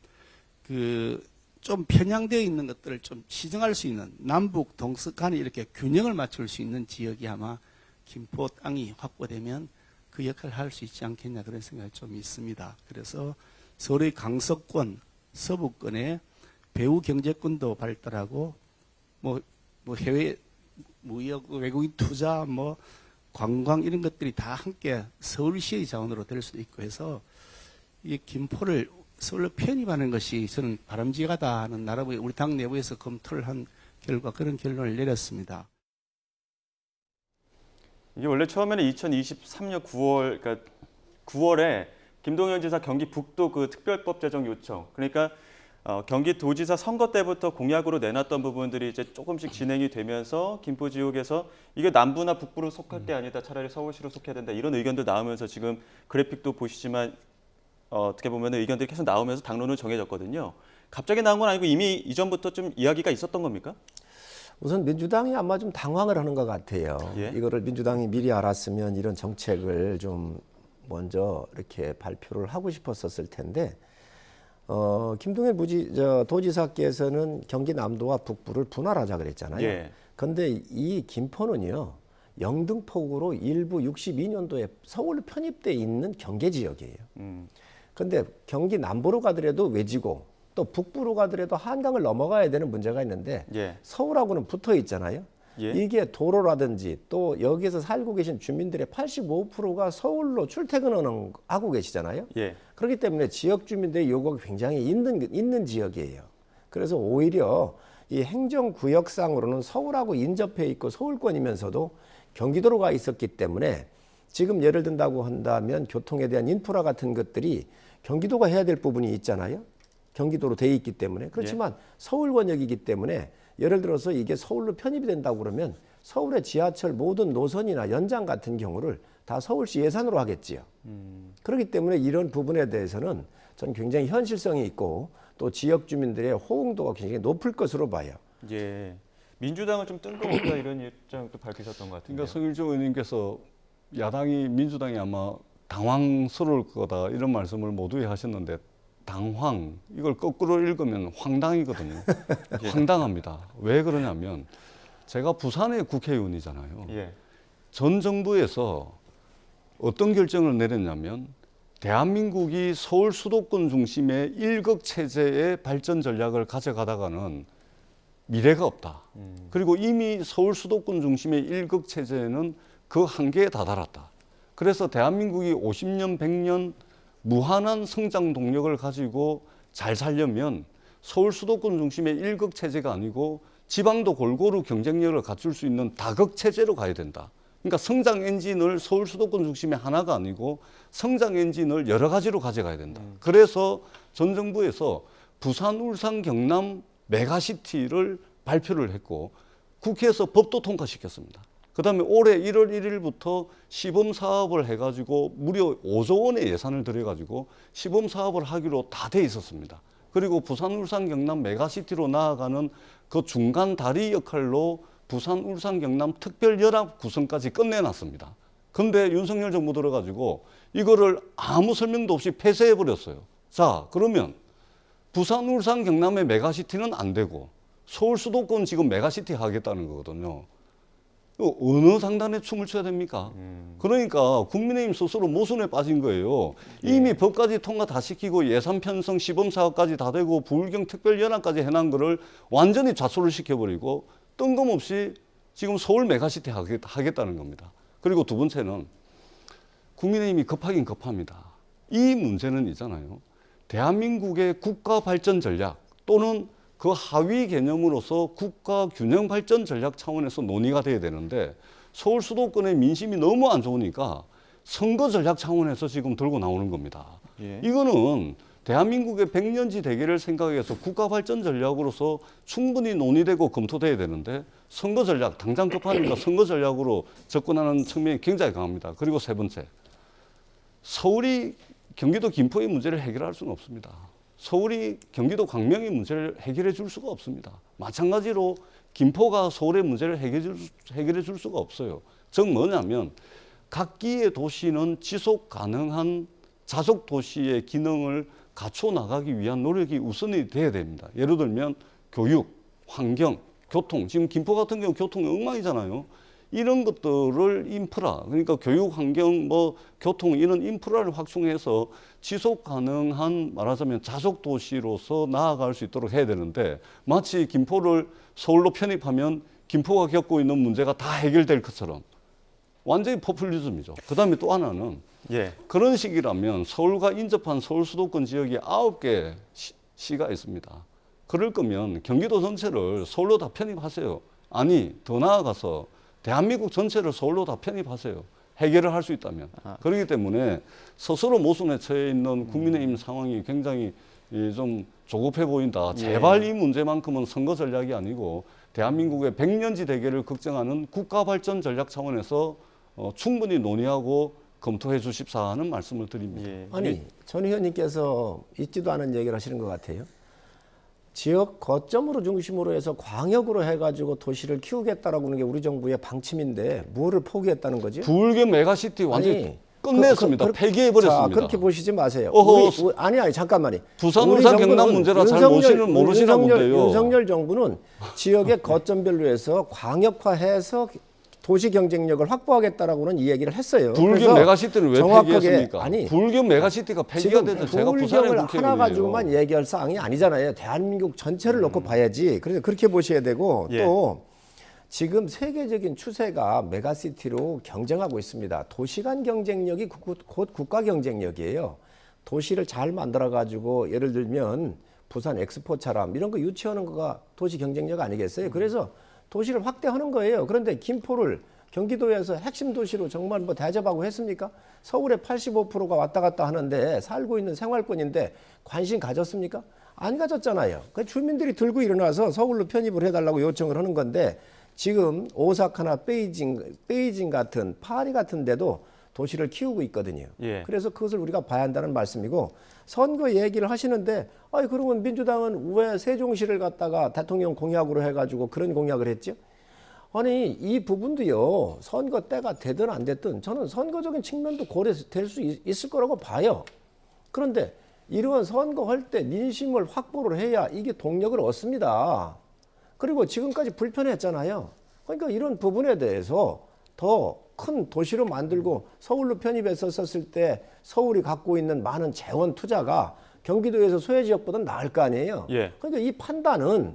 좀 편향되어 있는 것들을 좀 시정할 수 있는 남북 동서 간에 이렇게 균형을 맞출 수 있는 지역이 아마 김포 땅이 확보되면 그 역할을 할 수 있지 않겠냐 그런 생각이 좀 있습니다. 그래서 서울의 강서권, 서부권에 배후 경제권도 발달하고 뭐 해외 무역, 외국인 투자, 뭐 관광 이런 것들이 다 함께 서울시의 자원으로 될 수도 있고 해서 이 김포를 서울로 편입하는 것이 저는 바람직하다 하는 나라의 우리 당 내부에서 검토를 한 결과 그런 결론을 내렸습니다. 이게 원래 처음에는 2023년 9월, 그러니까 9월에 김동연 지사 경기 북도 그 특별법 제정 요청, 그러니까 경기도지사 선거 때부터 공약으로 내놨던 부분들이 이제 조금씩 진행이 되면서 김포 지역에서 이게 남부나 북부로 속할 게 아니다, 차라리 서울시로 속해야 된다 이런 의견들 나오면서 지금 그래픽도 보시지만 어떻게 보면 의견들이 계속 나오면서 당론을 정해졌거든요. 갑자기 나온 건 아니고 이미 이전부터 좀 이야기가 있었던 겁니까? 우선 민주당이 아마 좀 당황을 하는 것 같아요. 예? 이거를 민주당이 미리 알았으면 이런 정책을 좀 먼저 이렇게 발표를 하고 싶었었을 텐데 김동연 도지사께서는 경기 남도와 북부를 분할하자 그랬잖아요. 예. 그런데 이 김포는요. 영등포구로 일부 62년도에 서울로 편입돼 있는 경계 지역이에요. 그런데 경기 남부로 가더라도 외지고 또 북부로 가더라도 한강을 넘어가야 되는 문제가 있는데 예. 서울하고는 붙어 있잖아요. 예. 이게 도로라든지 또 여기에서 살고 계신 주민들의 85%가 서울로 출퇴근을 하고 계시잖아요. 예. 그렇기 때문에 지역 주민들의 요구가 굉장히 있는 지역이에요. 그래서 오히려 이 행정구역상으로는 서울하고 인접해 있고 서울권이면서도 경기도로 가 있었기 때문에 지금 예를 든다고 한다면 교통에 대한 인프라 같은 것들이 경기도가 해야 될 부분이 있잖아요. 경기도로 돼 있기 때문에. 그렇지만 서울 권역이기 때문에 예를 들어서 이게 서울로 편입이 된다고 그러면 서울의 지하철 모든 노선이나 연장 같은 경우를 다 서울시 예산으로 하겠지요. 그렇기 때문에 이런 부분에 대해서는 저는 굉장히 현실성이 있고 또 지역 주민들의 호응도가 굉장히 높을 것으로 봐요. 예. 민주당은 좀 뜬금없다 이런 입장도 밝히셨던 것 같은데요. 그러니까 성일종 의원님께서 야당이 민주당이 아마 당황스러울 거다 이런 말씀을 모두에 하셨는데 당황 이걸 거꾸로 읽으면 황당이거든요. 황당합니다. 왜 그러냐면 제가 부산의 국회의원이잖아요. 예. 전 정부에서 어떤 결정을 내렸냐면 대한민국이 서울 수도권 중심의 일극 체제의 발전 전략을 가져가다가는 미래가 없다. 그리고 이미 서울 수도권 중심의 일극 체제는 그 한계에 다다랐다. 그래서 대한민국이 50년, 100년 무한한 성장 동력을 가지고 잘 살려면 서울 수도권 중심의 일극 체제가 아니고 지방도 골고루 경쟁력을 갖출 수 있는 다극 체제로 가야 된다. 그러니까 성장 엔진을 서울 수도권 중심의 하나가 아니고 성장 엔진을 여러 가지로 가져가야 된다. 그래서 전 정부에서 부산, 울산, 경남 메가시티를 발표를 했고 국회에서 법도 통과시켰습니다. 그다음에 올해 1월 1일부터 시범 사업을 해가지고 무려 5조 원의 예산을 들여가지고 시범 사업을 하기로 다 돼 있었습니다. 그리고 부산, 울산, 경남 메가시티로 나아가는 그 중간 다리 역할로 부산, 울산, 경남 특별연합 구성까지 끝내놨습니다. 근데 윤석열 정부 들어가지고 이거를 아무 설명도 없이 폐쇄해버렸어요. 자, 그러면 부산, 울산, 경남의 메가시티는 안 되고 서울 수도권 지금 메가시티 하겠다는 거거든요. 어느 상단에 춤을 춰야 됩니까? 그러니까 국민의힘 스스로 모순에 빠진 거예요. 이미 법까지 통과 다 시키고 예산 편성 시범 사업까지 다 되고 부울경 특별연합까지 해놓은 거를 완전히 좌초를 시켜버리고 뜬금없이 지금 서울 메가시티 하겠다는 겁니다. 그리고 두 번째는 국민의힘이 급하긴 급합니다. 이 문제는 있잖아요. 대한민국의 국가 발전 전략 또는 그 하위 개념으로서 국가 균형 발전 전략 차원에서 논의가 돼야 되는데 서울 수도권의 민심이 너무 안 좋으니까 선거 전략 차원에서 지금 들고 나오는 겁니다. 예. 이거는 대한민국의 100년지 대계를 생각해서 국가 발전 전략으로서 충분히 논의되고 검토돼야 되는데 선거 전략, 당장 급하니까 선거 전략으로 접근하는 측면이 굉장히 강합니다. 그리고 세 번째, 서울이 경기도 김포의 문제를 해결할 수는 없습니다. 서울이 경기도 광명의 문제를 해결해 줄 수가 없습니다. 마찬가지로 김포가 서울의 문제를 해결해 줄 수가 없어요. 즉 뭐냐면 각기의 도시는 지속 가능한 자족 도시의 기능을 갖춰 나가기 위한 노력이 우선이 돼야 됩니다. 예를 들면 교육, 환경, 교통. 지금 김포 같은 경우 교통이 엉망이잖아요. 이런 것들을 인프라, 그러니까 교육, 환경, 교통 이런 인프라를 확충해서 지속 가능한 말하자면 자족 도시로서 나아갈 수 있도록 해야 되는데 마치 김포를 서울로 편입하면 김포가 겪고 있는 문제가 다 해결될 것처럼 완전히 포퓰리즘이죠. 그다음에 또 하나는 그런 식이라면 서울과 인접한 서울 수도권 지역이 9개 시가 있습니다. 그럴 거면 경기도 전체를 서울로 다 편입하세요. 아니, 더 나아가서 대한민국 전체를 서울로 다 편입하세요. 해결을 할 수 있다면. 그렇기 때문에 스스로 모순에 처해 있는 국민의힘 상황이 굉장히 좀 조급해 보인다. 제발 이 문제만큼은 선거 전략이 아니고 대한민국의 100년지 대계를 걱정하는 국가 발전 전략 차원에서 충분히 논의하고 검토해 주십사 하는 말씀을 드립니다. 아니, 전 의원님께서 있지도 않은 얘기를 하시는 것 같아요. 지역 거점으로 중심으로 해서 광역으로 해가지고 도시를 키우겠다라고 하는 게 우리 정부의 방침인데 뭐를 포기했다는 거지? 부울경 메가시티 완전히 끝냈습니다. 폐기해버렸습니다. 자, 그렇게 보시지 마세요. 아니, 잠깐만요. 부산, 울산, 경남 문제라 잘 모르시나 본데요. 윤석열 정부는 지역의 거점별로 해서 광역화해서 도시 경쟁력을 확보하겠다라고는 이 얘기를 했어요. 부울경 메가시티는 왜 폐기했습니까? 아니, 부울경 메가시티가 폐기가 돼서 제가 부산의 부울경을 하나 가지고만 얘기할 사항이 아니잖아요. 대한민국 전체를 놓고 봐야지. 그래서 그렇게 보셔야 되고 또 지금 세계적인 추세가 메가시티로 경쟁하고 있습니다. 도시 간 경쟁력이 곧 국가 경쟁력이에요. 도시를 잘 만들어 가지고 예를 들면 부산 엑스포처럼 이런 거 유치하는 거가 도시 경쟁력 아니겠어요? 그래서 도시를 확대하는 거예요. 그런데 김포를 경기도에서 핵심 도시로 정말 뭐 대접하고 했습니까? 서울의 85%가 왔다 갔다 하는데 살고 있는 생활권인데 관심 가졌습니까? 안 가졌잖아요. 그 주민들이 들고 일어나서 서울로 편입을 해달라고 요청을 하는 건데 지금 오사카나 베이징 같은 파리 같은 데도 도시를 키우고 있거든요. 예. 그래서 그것을 우리가 봐야 한다는 말씀이고 선거 얘기를 하시는데 그러면 민주당은 왜 세종시를 갖다가 대통령 공약으로 해가지고 그런 공약을 했죠? 아니 이 부분도요. 선거 때가 되든 안 됐든 저는 선거적인 측면도 고려될 수 있을 거라고 봐요. 그런데 이러한 선거할 때 민심을 확보를 해야 이게 동력을 얻습니다. 그리고 지금까지 불편했잖아요. 그러니까 이런 부분에 대해서 더 큰 도시로 만들고 서울로 편입했었을 때 서울이 갖고 있는 많은 재원 투자가 경기도에서 소외 지역보다 나을 거 아니에요. 예. 그러니까 이 판단은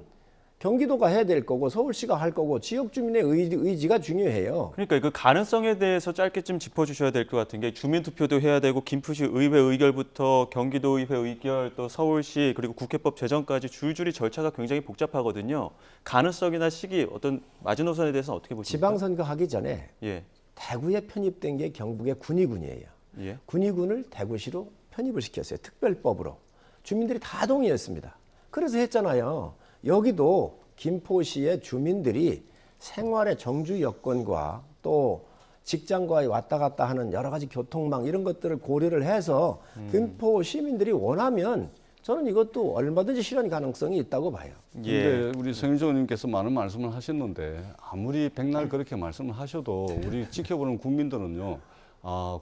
경기도가 해야 될 거고 서울시가 할 거고 지역 주민의 의지가 중요해요. 그러니까 그 가능성에 대해서 짧게 좀 짚어주셔야 될 것 같은 게 주민투표도 해야 되고 김포시 의회 의결부터 경기도 의회 의결 또 서울시 그리고 국회법 제정까지 줄줄이 절차가 굉장히 복잡하거든요. 가능성이나 시기 어떤 마지노선에 대해서는 어떻게 보십니까? 지방선거 하기 전에 예. 대구에 편입된 게 경북의 군위군이에요. 예. 군위군을 대구시로 편입을 시켰어요. 특별법으로. 주민들이 다 동의했습니다. 그래서 했잖아요. 여기도 김포시의 주민들이 생활의 정주 여건과 또 직장과의 왔다 갔다 하는 여러 가지 교통망 이런 것들을 고려를 해서 김포 시민들이 원하면 저는 이것도 얼마든지 실현 가능성이 있다고 봐요. 근데 우리 성일종 의원님께서 많은 말씀을 하셨는데 아무리 백날 그렇게 말씀을 하셔도 우리 지켜보는 국민들은요.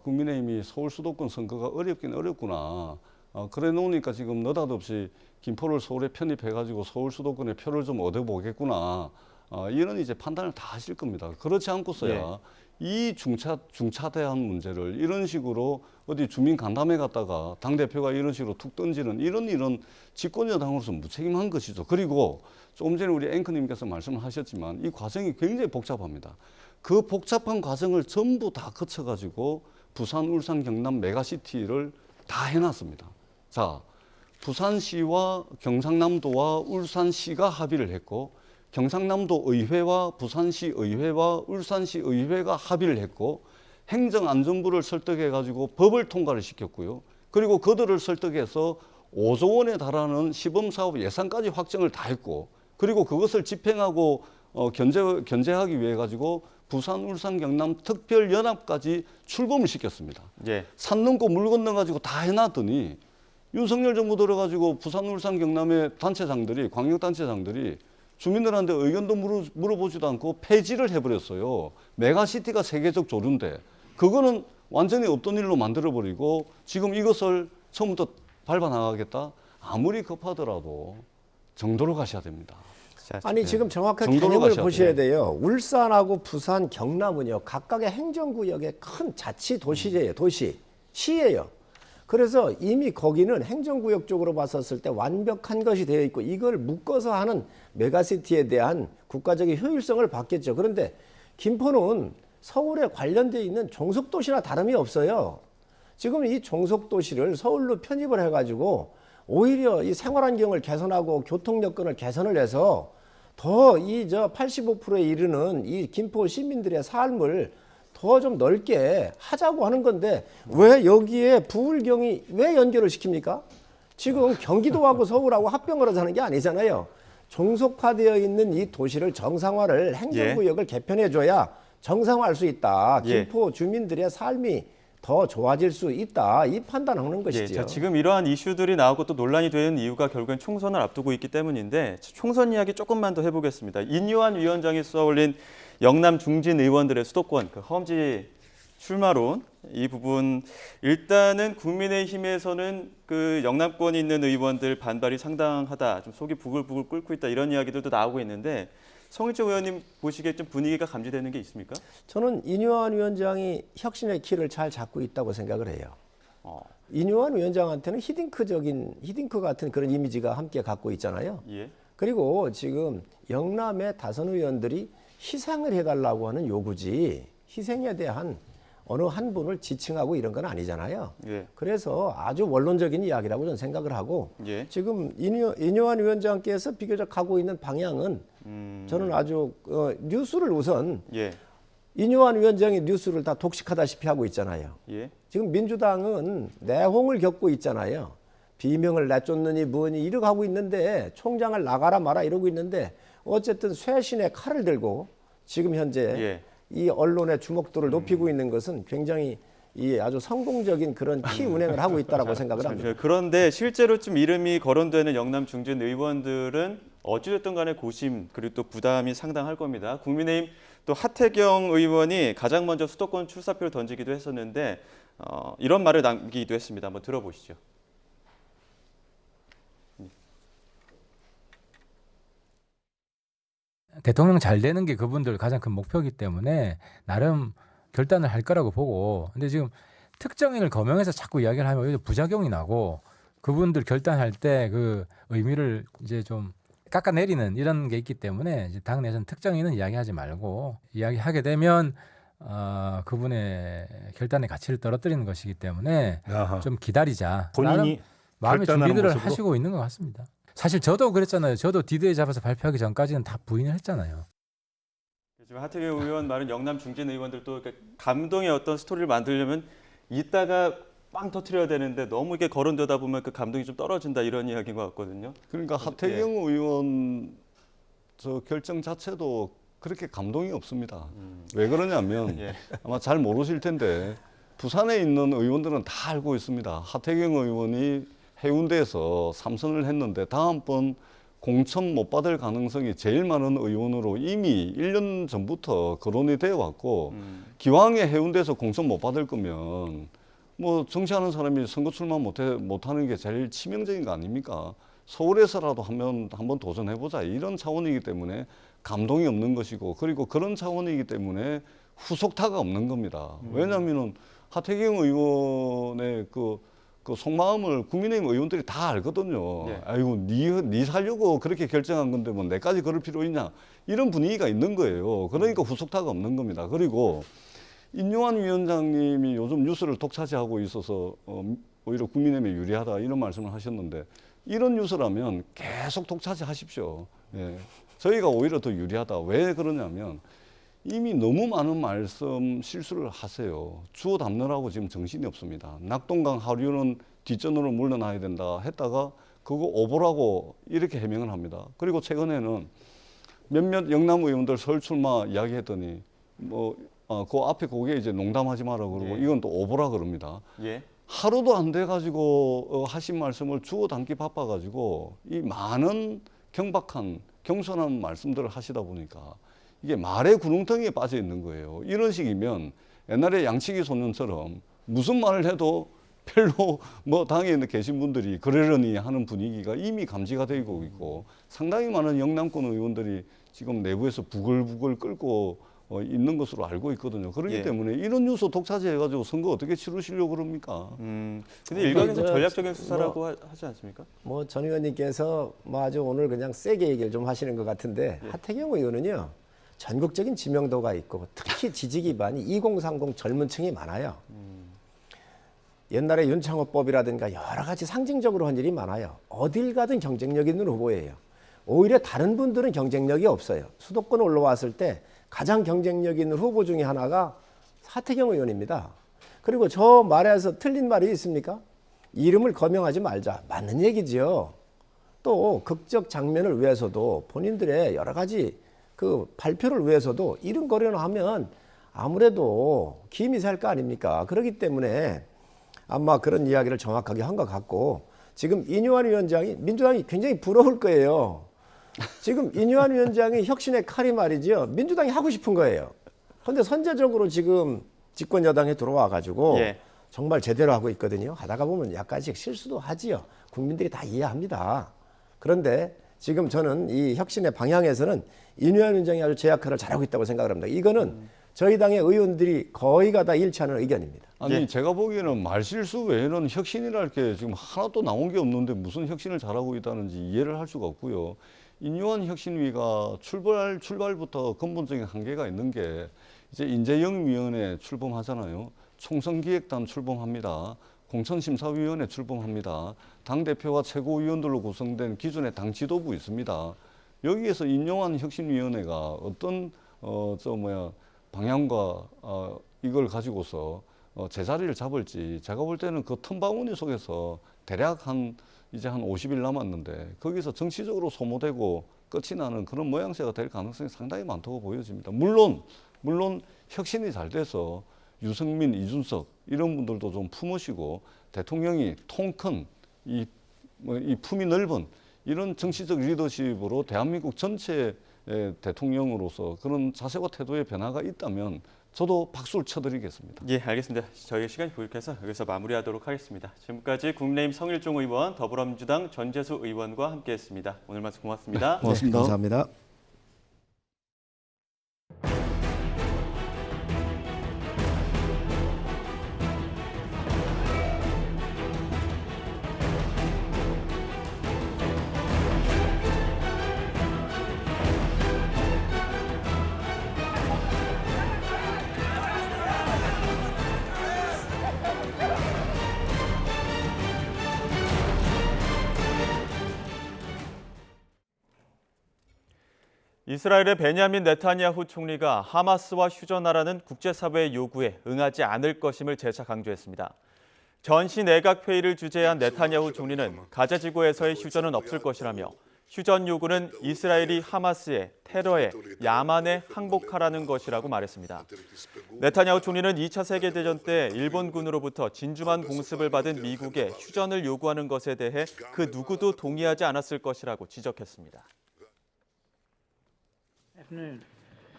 국민의힘이 서울 수도권 선거가 어렵긴 어렵구나. 그래 놓으니까 지금 느닷없이 김포를 서울에 편입해가지고 서울 수도권에 표를 좀 얻어보겠구나. 이런 이제 판단을 다 하실 겁니다. 그렇지 않고서야 이 중차대한 문제를 이런 식으로 어디 주민 간담회 갔다가 당대표가 이런 식으로 툭 던지는 이런 집권여당으로서 무책임한 것이죠. 그리고 조금 전에 우리 앵커님께서 말씀을 하셨지만 이 과정이 굉장히 복잡합니다. 그 복잡한 과정을 전부 다 거쳐가지고 부산, 울산, 경남 메가시티를 다 해놨습니다. 자, 부산시와 경상남도와 울산시가 합의를 했고 경상남도 의회와 부산시 의회와 울산시 의회가 합의를 했고 행정안전부를 설득해가지고 법을 통과를 시켰고요. 그리고 그들을 설득해서 5조 원에 달하는 시범사업 예산까지 확정을 다 했고 그리고 그것을 집행하고 견제하기 위해 가지고 부산, 울산, 경남 특별연합까지 출범을 시켰습니다. 예. 산 넘고 물 건너가지고 다 해놨더니 윤석열 정부 들어가지고 부산, 울산, 경남의 단체장들이 광역단체장들이 주민들한테 의견도 물어보지도 않고 폐지를 해버렸어요. 메가시티가 세계적 조류인데 그거는 완전히 없던 일로 만들어버리고 지금 이것을 처음부터 밟아나가겠다. 아무리 급하더라도 정도로 가셔야 됩니다. 아니 지금 정확하게 정도로 개념을 가셔야 보셔야 돼요. 돼요. 울산하고 부산, 경남은요. 각각의 행정구역의 큰 자치 도시예요. 시예요. 그래서 이미 거기는 행정구역 쪽으로 봤었을 때 완벽한 것이 되어 있고 이걸 묶어서 하는 메가시티에 대한 국가적인 효율성을 받겠죠. 그런데 김포는 서울에 관련되어 있는 종속도시나 다름이 없어요. 지금 이 종속도시를 서울로 편입을 해가지고 오히려 이 생활환경을 개선하고 교통 여건을 개선을 해서 더 이 85%에 이르는 이 김포 시민들의 삶을 더 좀 넓게 하자고 하는 건데 왜 여기에 부울경이 왜 연결을 시킵니까? 지금 경기도하고 서울하고 합병을 하자는 게 아니잖아요. 종속화되어 있는 이 도시를 정상화를 행정구역을 개편해줘야 정상화할 수 있다. 김포 주민들의 삶이 더 좋아질 수 있다. 이 판단하는 것이죠. 자, 지금 이러한 이슈들이 나오고 또 논란이 되는 이유가 결국엔 총선을 앞두고 있기 때문인데 총선 이야기 조금만 더 해보겠습니다. 인요한 위원장이 쏘아올린 영남 중진 의원들의 수도권 그 험지 출마론 이 부분 일단은 국민의힘에서는 그 영남권에 있는 의원들 반발이 상당하다. 좀 속이 부글부글 끓고 있다. 이런 이야기들도 나오고 있는데 성일종 의원님 보시기에 좀 분위기가 감지되는 게 있습니까? 저는 인요한 위원장이 혁신의 키를 잘 잡고 있다고 생각을 해요. 인요한 위원장한테는 히딩크 같은 그런 이미지가 함께 갖고 있잖아요. 예. 그리고 지금 영남의 다선 의원들이 희생을 해달라고 하는 요구지 희생에 대한 어느 한 분을 지칭하고 이런 건 아니잖아요. 예. 그래서 아주 원론적인 이야기라고 저는 생각을 하고 예. 지금 인요한 위원장께서 비교적 가고 있는 방향은 저는 아주 뉴스를 우선 예. 인요한 위원장이 뉴스를 다 독식하다시피 하고 있잖아요. 예. 지금 민주당은 내홍을 겪고 있잖아요. 비명을 내쫓느니 뭐니 이러고 하고 있는데 총장을 나가라 마라 이러고 있는데 어쨌든 쇄신의 칼을 들고 지금 현재 예. 이 언론의 주목도를 높이고 있는 것은 굉장히 이 아주 성공적인 그런 키 운행을 하고 있다라고 생각을 합니다. 그런데 실제로 좀 이름이 거론되는 영남 중진 의원들은 어찌됐든 간에 고심 그리고 또 부담이 상당할 겁니다. 국민의힘 또 하태경 의원이 가장 먼저 수도권 출사표를 던지기도 했었는데 이런 말을 남기기도 했습니다. 한번 들어보시죠. 대통령 잘 되는 게 그분들 가장 큰 목표이기 때문에 나름 결단을 할 거라고 보고, 근데 지금 특정인을 거명해서 자꾸 이야기를 하면 오히려 부작용이 나고 그분들 결단할 때 그 의미를 이제 좀 깎아내리는 이런 게 있기 때문에 이제 당내에서는 특정인은 이야기하지 말고 이야기하게 되면 그분의 결단의 가치를 떨어뜨리는 것이기 때문에 아하. 좀 기다리자. 본인이 마음의 결단하는 준비들을 모습으로? 하시고 있는 것 같습니다. 사실 저도 그랬잖아요. 저도 디데이 잡아서 발표하기 전까지는 다 부인을 했잖아요. 지금 하태경 의원 말은 영남 중진 의원들도 감동의 어떤 스토리를 만들려면 이따가 빵 터트려야 되는데 너무 이게 거론되다 보면 그 감동이 좀 떨어진다 이런 이야기인 것 같거든요. 그러니까 하태경 의원 저 결정 자체도 그렇게 감동이 없습니다. 왜 그러냐면 예. 아마 잘 모르실 텐데 부산에 있는 의원들은 다 알고 있습니다. 하태경 의원이 해운대에서 3선을 했는데 다음번 공천 못 받을 가능성이 제일 많은 의원으로 이미 1년 전부터 거론이 되어 왔고 기왕에 해운대에서 공천 못 받을 거면 뭐 정치하는 사람이 선거 출마 못하는 게 제일 치명적인 거 아닙니까? 서울에서라도 한번 도전해보자 이런 차원이기 때문에 감동이 없는 것이고, 그리고 그런 차원이기 때문에 후속타가 없는 겁니다. 왜냐하면 하태경 의원의 그 속마음을 국민의힘 의원들이 다 알거든요. 네. 아이고, 니 살려고 그렇게 결정한 건데 뭐 내까지 그럴 필요 있냐, 이런 분위기가 있는 거예요. 그러니까 후속타가 없는 겁니다. 그리고 인요한 위원장님이 요즘 뉴스를 독차지하고 있어서 오히려 국민의힘에 유리하다 이런 말씀을 하셨는데, 이런 뉴스라면 계속 독차지하십시오. 예. 저희가 오히려 더 유리하다. 왜 그러냐면 이미 너무 많은 말씀 실수를 하세요. 주워 담느라고 지금 정신이 없습니다. 낙동강 하류는 뒷전으로 물러나야 된다 했다가 그거 오보라고 이렇게 해명을 합니다. 그리고 최근에는 몇몇 영남 의원들 설 출마 이야기했더니 그 앞에 그게 이제 농담하지 마라 그러고 이건 또 오보라 그럽니다. 예. 하루도 안 돼가지고 하신 말씀을 주워 담기 바빠가지고 이 많은 경박한 경솔한 말씀들을 하시다 보니까 이게 말의 구렁텅이에 빠져 있는 거예요. 이런 식이면 옛날에 양치기 소년처럼 무슨 말을 해도 별로 뭐 당에 계신 분들이 그러려니 하는 분위기가 이미 감지가 되고 있고, 상당히 많은 영남권 의원들이 지금 내부에서 부글부글 끓고 있는 것으로 알고 있거든요. 그렇기 예. 때문에 이런 뉴스 독차지해가지고 선거 어떻게 치르시려고 그럽니까? 근데 일각에서 전략적인 수사라고 하지 않습니까? 뭐 전 의원님께서 뭐 아주 오늘 그냥 세게 얘기를 좀 하시는 것 같은데 하태경 의원은요 전국적인 지명도가 있고 특히 지지 기반이 2030 젊은 층이 많아요. 옛날에 윤창호법이라든가 여러 가지 상징적으로 한 일이 많아요. 어딜 가든 경쟁력 있는 후보예요. 오히려 다른 분들은 경쟁력이 없어요. 수도권 올라왔을 때 가장 경쟁력 있는 후보 중에 하나가 하태경 의원입니다. 그리고 저 말에서 틀린 말이 있습니까? 이름을 거명하지 말자. 맞는 얘기지요. 또 극적 장면을 위해서도 본인들의 여러 가지 그 발표를 위해서도 이름 거론하면 아무래도 기임이 살 거 아닙니까? 그렇기 때문에 아마 그런 이야기를 정확하게 한 것 같고, 지금 인요한 위원장이 민주당이 굉장히 부러울 거예요. 지금 인요한 위원장이 혁신의 칼이 말이죠. 민주당이 하고 싶은 거예요. 그런데 선제적으로 지금 집권 여당에 들어와 가지고 정말 제대로 하고 있거든요. 하다가 보면 약간씩 실수도 하지요. 국민들이 다 이해합니다. 그런데 지금 저는 이 혁신의 방향에서는 인요한 위원장이 아주 제 역할을 잘하고 있다고 생각을 합니다. 이거는 저희 당의 의원들이 거의가 다 일치하는 의견입니다. 아니 제가 보기에는 말실수 외에는 혁신이랄 게 지금 하나도 나온 게 없는데 무슨 혁신을 잘하고 있다는지 이해를 할 수가 없고요. 인요한 혁신위가 출발부터 근본적인 한계가 있는 게, 이제 인재영입위원회 출범하잖아요. 총선기획단 출범합니다. 공천심사위원회 출범합니다. 당대표와 최고위원들로 구성된 기존의 당 지도부 있습니다. 여기에서 인용한 혁신위원회가 어떤 방향과 이걸 가지고서 제자리를 잡을지 제가 볼 때는 그 틈바구니 속에서 대략 이제 한 50일 남았는데 거기서 정치적으로 소모되고 끝이 나는 그런 모양새가 될 가능성이 상당히 많다고 보여집니다. 물론 혁신이 잘 돼서 유승민, 이준석 이런 분들도 좀 품으시고 대통령이 통 큰 이 품이 넓은 이런 정치적 리더십으로 대한민국 전체의 대통령으로서 그런 자세와 태도의 변화가 있다면 저도 박수를 쳐드리겠습니다. 예, 알겠습니다. 저희 시간이 부족해서 여기서 마무리하도록 하겠습니다. 지금까지 국민의힘 성일종 의원, 더불어민주당 전재수 의원과 함께했습니다. 오늘 말씀 고맙습니다. 네, 고맙습니다. 네, 감사합니다. 이스라엘의 베냐민 네타냐후 총리가 하마스와 휴전하라는 국제사회의 요구에 응하지 않을 것임을 재차 강조했습니다. 전시 내각 회의를 주재한 네타냐후 총리는 가자 지구에서의 휴전은 없을 것이라며 휴전 요구는 이스라엘이 하마스의 테러에 야만에 항복하라는 것이라고 말했습니다. 네타냐후 총리는 2차 세계대전 때 일본군으로부터 진주만 공습을 받은 미국에 휴전을 요구하는 것에 대해 그 누구도 동의하지 않았을 것이라고 지적했습니다.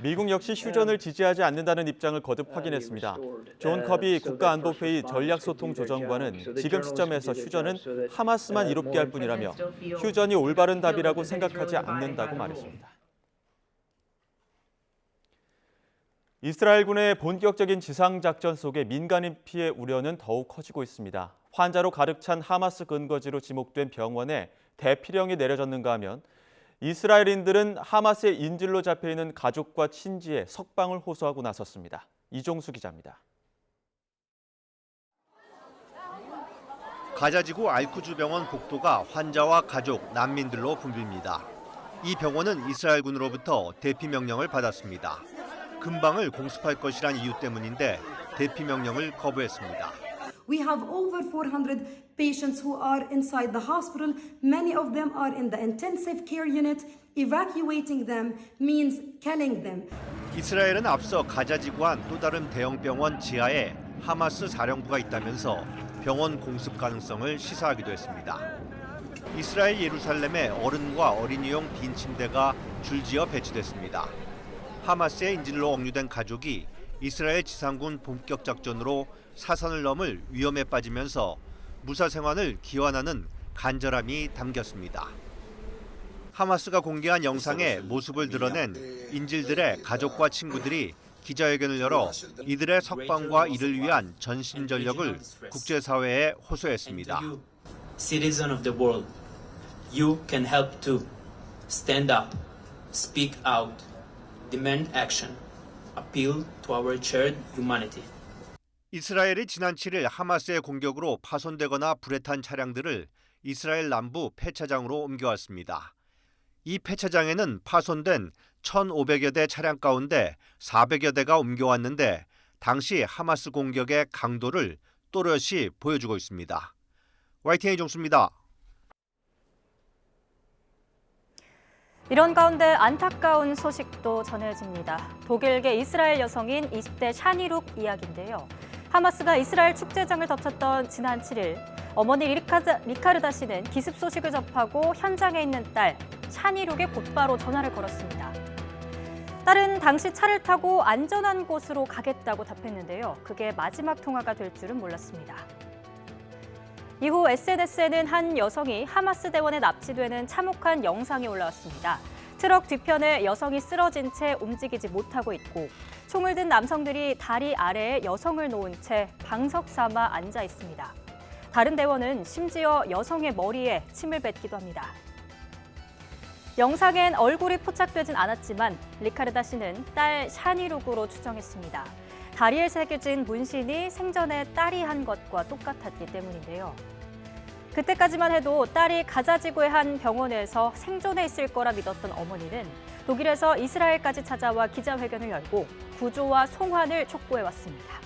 미국 역시 휴전을 지지하지 않는다는 입장을 거듭 확인했습니다. 존 커비 국가안보회의 전략소통조정관은 지금 시점에서 휴전은 하마스만 이롭게 할 뿐이라며 휴전이 올바른 답이라고 생각하지 않는다고 말했습니다. 이스라엘군의 본격적인 지상작전 속에 민간인 피해 우려는 더욱 커지고 있습니다. 환자로 가득 찬 하마스 근거지로 지목된 병원에 대피령이 내려졌는가 하면 이스라엘인들은 하마스의 인질로 잡혀있는 가족과 친지에 석방을 호소하고 나섰습니다. 이종수 기자입니다. 가자지구 알쿠즈 병원 복도가 환자와 가족, 난민들로 붐빕니다. 이 병원은 이스라엘군으로부터 대피 명령을 받았습니다. 근방을 공습할 것이란 이유 때문인데 대피 명령을 거부했습니다. We have over 400 patients who are inside the hospital. Many of them are in the intensive care unit. Evacuating them means killing them. 이스라엘은 앞서 가자지구한 또 다른 대형 병원 지하에 하마스 사령부가 있다면서 병원 공습 가능성을 시사하기도 했습니다. 이스라엘 예루살렘에 어른과 어린이용 빈 침대가 줄지어 배치됐습니다. 하마스의 인질로 억류된 가족이 이스라엘 지상군 본격 작전으로 사선을 넘을 위험에 빠지면서 무사 생환을 기원하는 간절함이 담겼습니다. 하마스가 공개한 영상에 모습을 드러낸 인질들의 가족과 친구들이 기자회견을 열어 이들의 석방과 이를 위한 전신 전력을 국제사회에 호소했습니다. Citizen of the world, you can help too. Stand up, speak out, demand action, appeal to our shared humanity. 이스라엘이 지난 7일 하마스의 공격으로 파손되거나 불에 탄 차량들을 이스라엘 남부 폐차장으로 옮겨왔습니다. 이 폐차장에는 파손된 1,500여 대 차량 가운데 400여 대가 옮겨왔는데 당시 하마스 공격의 강도를 또렷이 보여주고 있습니다. YTN 이종수입니다. 이런 가운데 안타까운 소식도 전해집니다. 독일계 이스라엘 여성인 20대 샤니룩 이야기인데요. 하마스가 이스라엘 축제장을 덮쳤던 지난 7일 어머니 리카르다 씨는 기습 소식을 접하고 현장에 있는 딸 샤니룩에 곧바로 전화를 걸었습니다. 딸은 당시 차를 타고 안전한 곳으로 가겠다고 답했는데요. 그게 마지막 통화가 될 줄은 몰랐습니다. 이후 SNS에는 한 여성이 하마스 대원에 납치되는 참혹한 영상이 올라왔습니다. 트럭 뒤편에 여성이 쓰러진 채 움직이지 못하고 있고 총을 든 남성들이 다리 아래에 여성을 놓은 채 방석 삼아 앉아 있습니다. 다른 대원은 심지어 여성의 머리에 침을 뱉기도 합니다. 영상엔 얼굴이 포착되진 않았지만 리카르다 씨는 딸 샤니룩으로 추정했습니다. 다리에 새겨진 문신이 생전에 딸이 한 것과 똑같았기 때문인데요. 그때까지만 해도 딸이 가자지구의 한 병원에서 생존해 있을 거라 믿었던 어머니는 독일에서 이스라엘까지 찾아와 기자회견을 열고 구조와 송환을 촉구해왔습니다.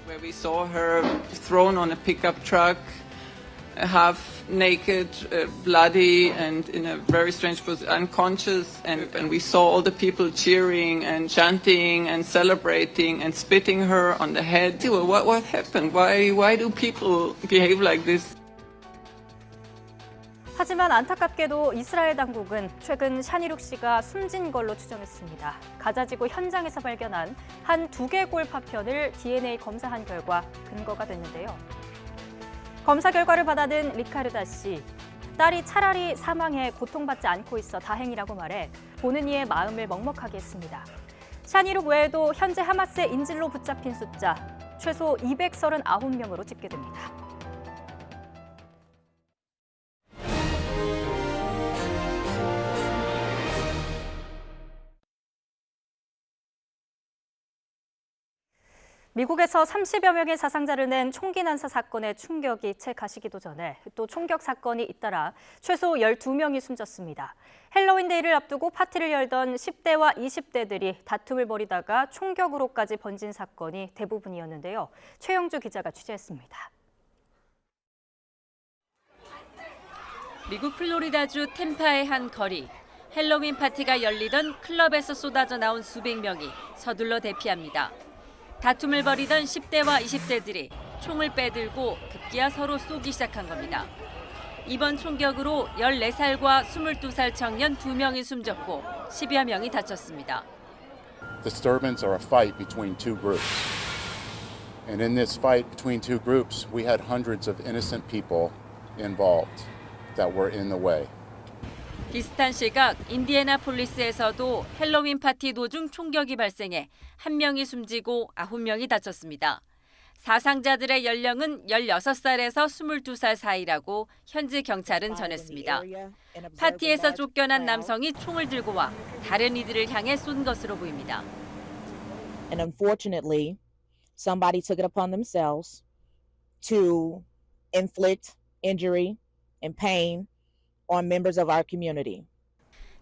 Where we saw her thrown on a pickup truck, half naked, bloody, and in a very strange position, unconscious, and we saw all the people cheering and chanting and celebrating and spitting her on the head. Well, what happened? Why do people behave like this? 하지만 안타깝게도 이스라엘 당국은 최근 샤니룩 씨가 숨진 걸로 추정했습니다. 가자지구 현장에서 발견한 한 두개골 파편을 DNA 검사한 결과 근거가 됐는데요. 검사 결과를 받아든 리카르다 씨, 딸이 차라리 사망해 고통받지 않고 있어 다행이라고 말해 보는 이의 마음을 먹먹하게 했습니다. 샤니룩 외에도 현재 하마스의 인질로 붙잡힌 숫자 최소 239명으로 집계됩니다. 미국에서 30여 명의 사상자를 낸 총기 난사 사건의 충격이 채 가시기도 전에 또 총격 사건이 잇따라 최소 12명이 숨졌습니다. 헬로윈 데이를 앞두고 파티를 열던 10대와 20대들이 다툼을 벌이다가 총격으로까지 번진 사건이 대부분이었는데요. 최영주 기자가 취재했습니다. 미국 플로리다주 템파의 한 거리. 헬로윈 파티가 열리던 클럽에서 쏟아져 나온 수백 명이 서둘러 대피합니다. 다툼을 벌이던 10대와 20대들이 총을 빼들고 급기야 서로 쏘기 시작한 겁니다. 이번 총격으로 14살과 22살 청년 2명이 숨졌고 10여 명이 다쳤습니다. Disturbance or a fight between two groups. And in this fight between two groups, we had hundreds of innocent people involved that were in the way. 비슷한 시각 인디애나폴리스에서도 헬로윈 파티 도중 총격이 발생해 1명이 숨지고 9명이 다쳤습니다. 사상자들의 연령은 16살에서 22살 사이라고 현지 경찰은 전했습니다. 파티에서 쫓겨난 남성이 총을 들고 와 다른 이들을 향해 쏜 것으로 보입니다. And unfortunately, somebody took it upon themselves to inflict injury and pain on members of our community.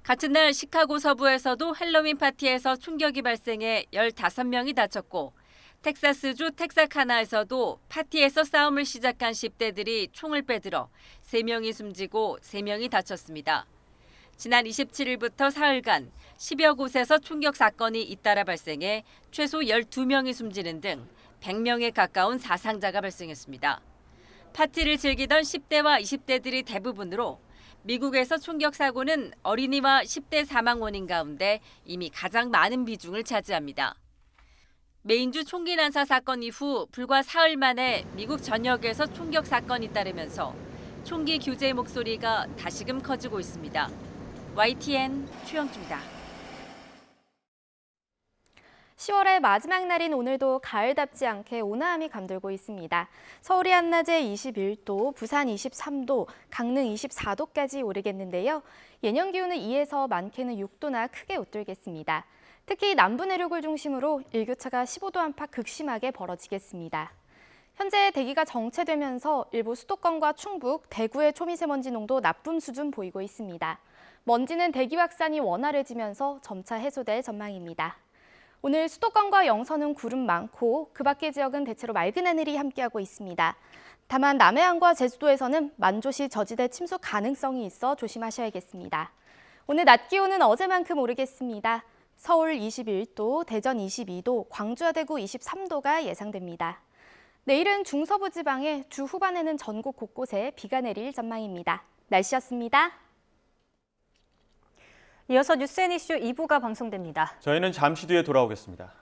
같은 날 시카고 서부에서도 헬로윈 파티에서 총격이 발생해 15명이 다쳤고 텍사스주 텍사카나에서도 파티에서 싸움을 시작한 10대들이 총을 빼들어 3명이 숨지고 3명이 다쳤습니다. 지난 27일부터 사흘간 10여 곳에서 총격 사건이 잇따라 발생해 최소 12명이 숨지는 등 100명에 가까운 사상자가 발생했습니다. 파티를 즐기던 10대와 20대들이 대부분으로 미국에서 총격 사고는 어린이와 10대 사망 원인 가운데 이미 가장 많은 비중을 차지합니다. 메인주 총기 난사 사건 이후 불과 사흘 만에 미국 전역에서 총격 사건이 따르면서 총기 규제 목소리가 다시금 커지고 있습니다. YTN 최영주입니다. 10월의 마지막 날인 오늘도 가을답지 않게 온화함이 감돌고 있습니다. 서울이 한낮에 21도, 부산 23도, 강릉 24도까지 오르겠는데요. 예년 기온은 2에서 많게는 6도나 크게 웃돌겠습니다. 특히 남부 내륙을 중심으로 일교차가 15도 안팎 극심하게 벌어지겠습니다. 현재 대기가 정체되면서 일부 수도권과 충북, 대구의 초미세먼지 농도 나쁨 수준 보이고 있습니다. 먼지는 대기 확산이 원활해지면서 점차 해소될 전망입니다. 오늘 수도권과 영서는 구름 많고 그 밖의 지역은 대체로 맑은 하늘이 함께하고 있습니다. 다만 남해안과 제주도에서는 만조시 저지대 침수 가능성이 있어 조심하셔야겠습니다. 오늘 낮 기온은 어제만큼 오르겠습니다. 서울 21도, 대전 22도, 광주와 대구 23도가 예상됩니다. 내일은 중서부 지방에 주 후반에는 전국 곳곳에 비가 내릴 전망입니다. 날씨였습니다. 이어서 뉴스 앤 이슈 2부가 방송됩니다. 저희는 잠시 뒤에 돌아오겠습니다.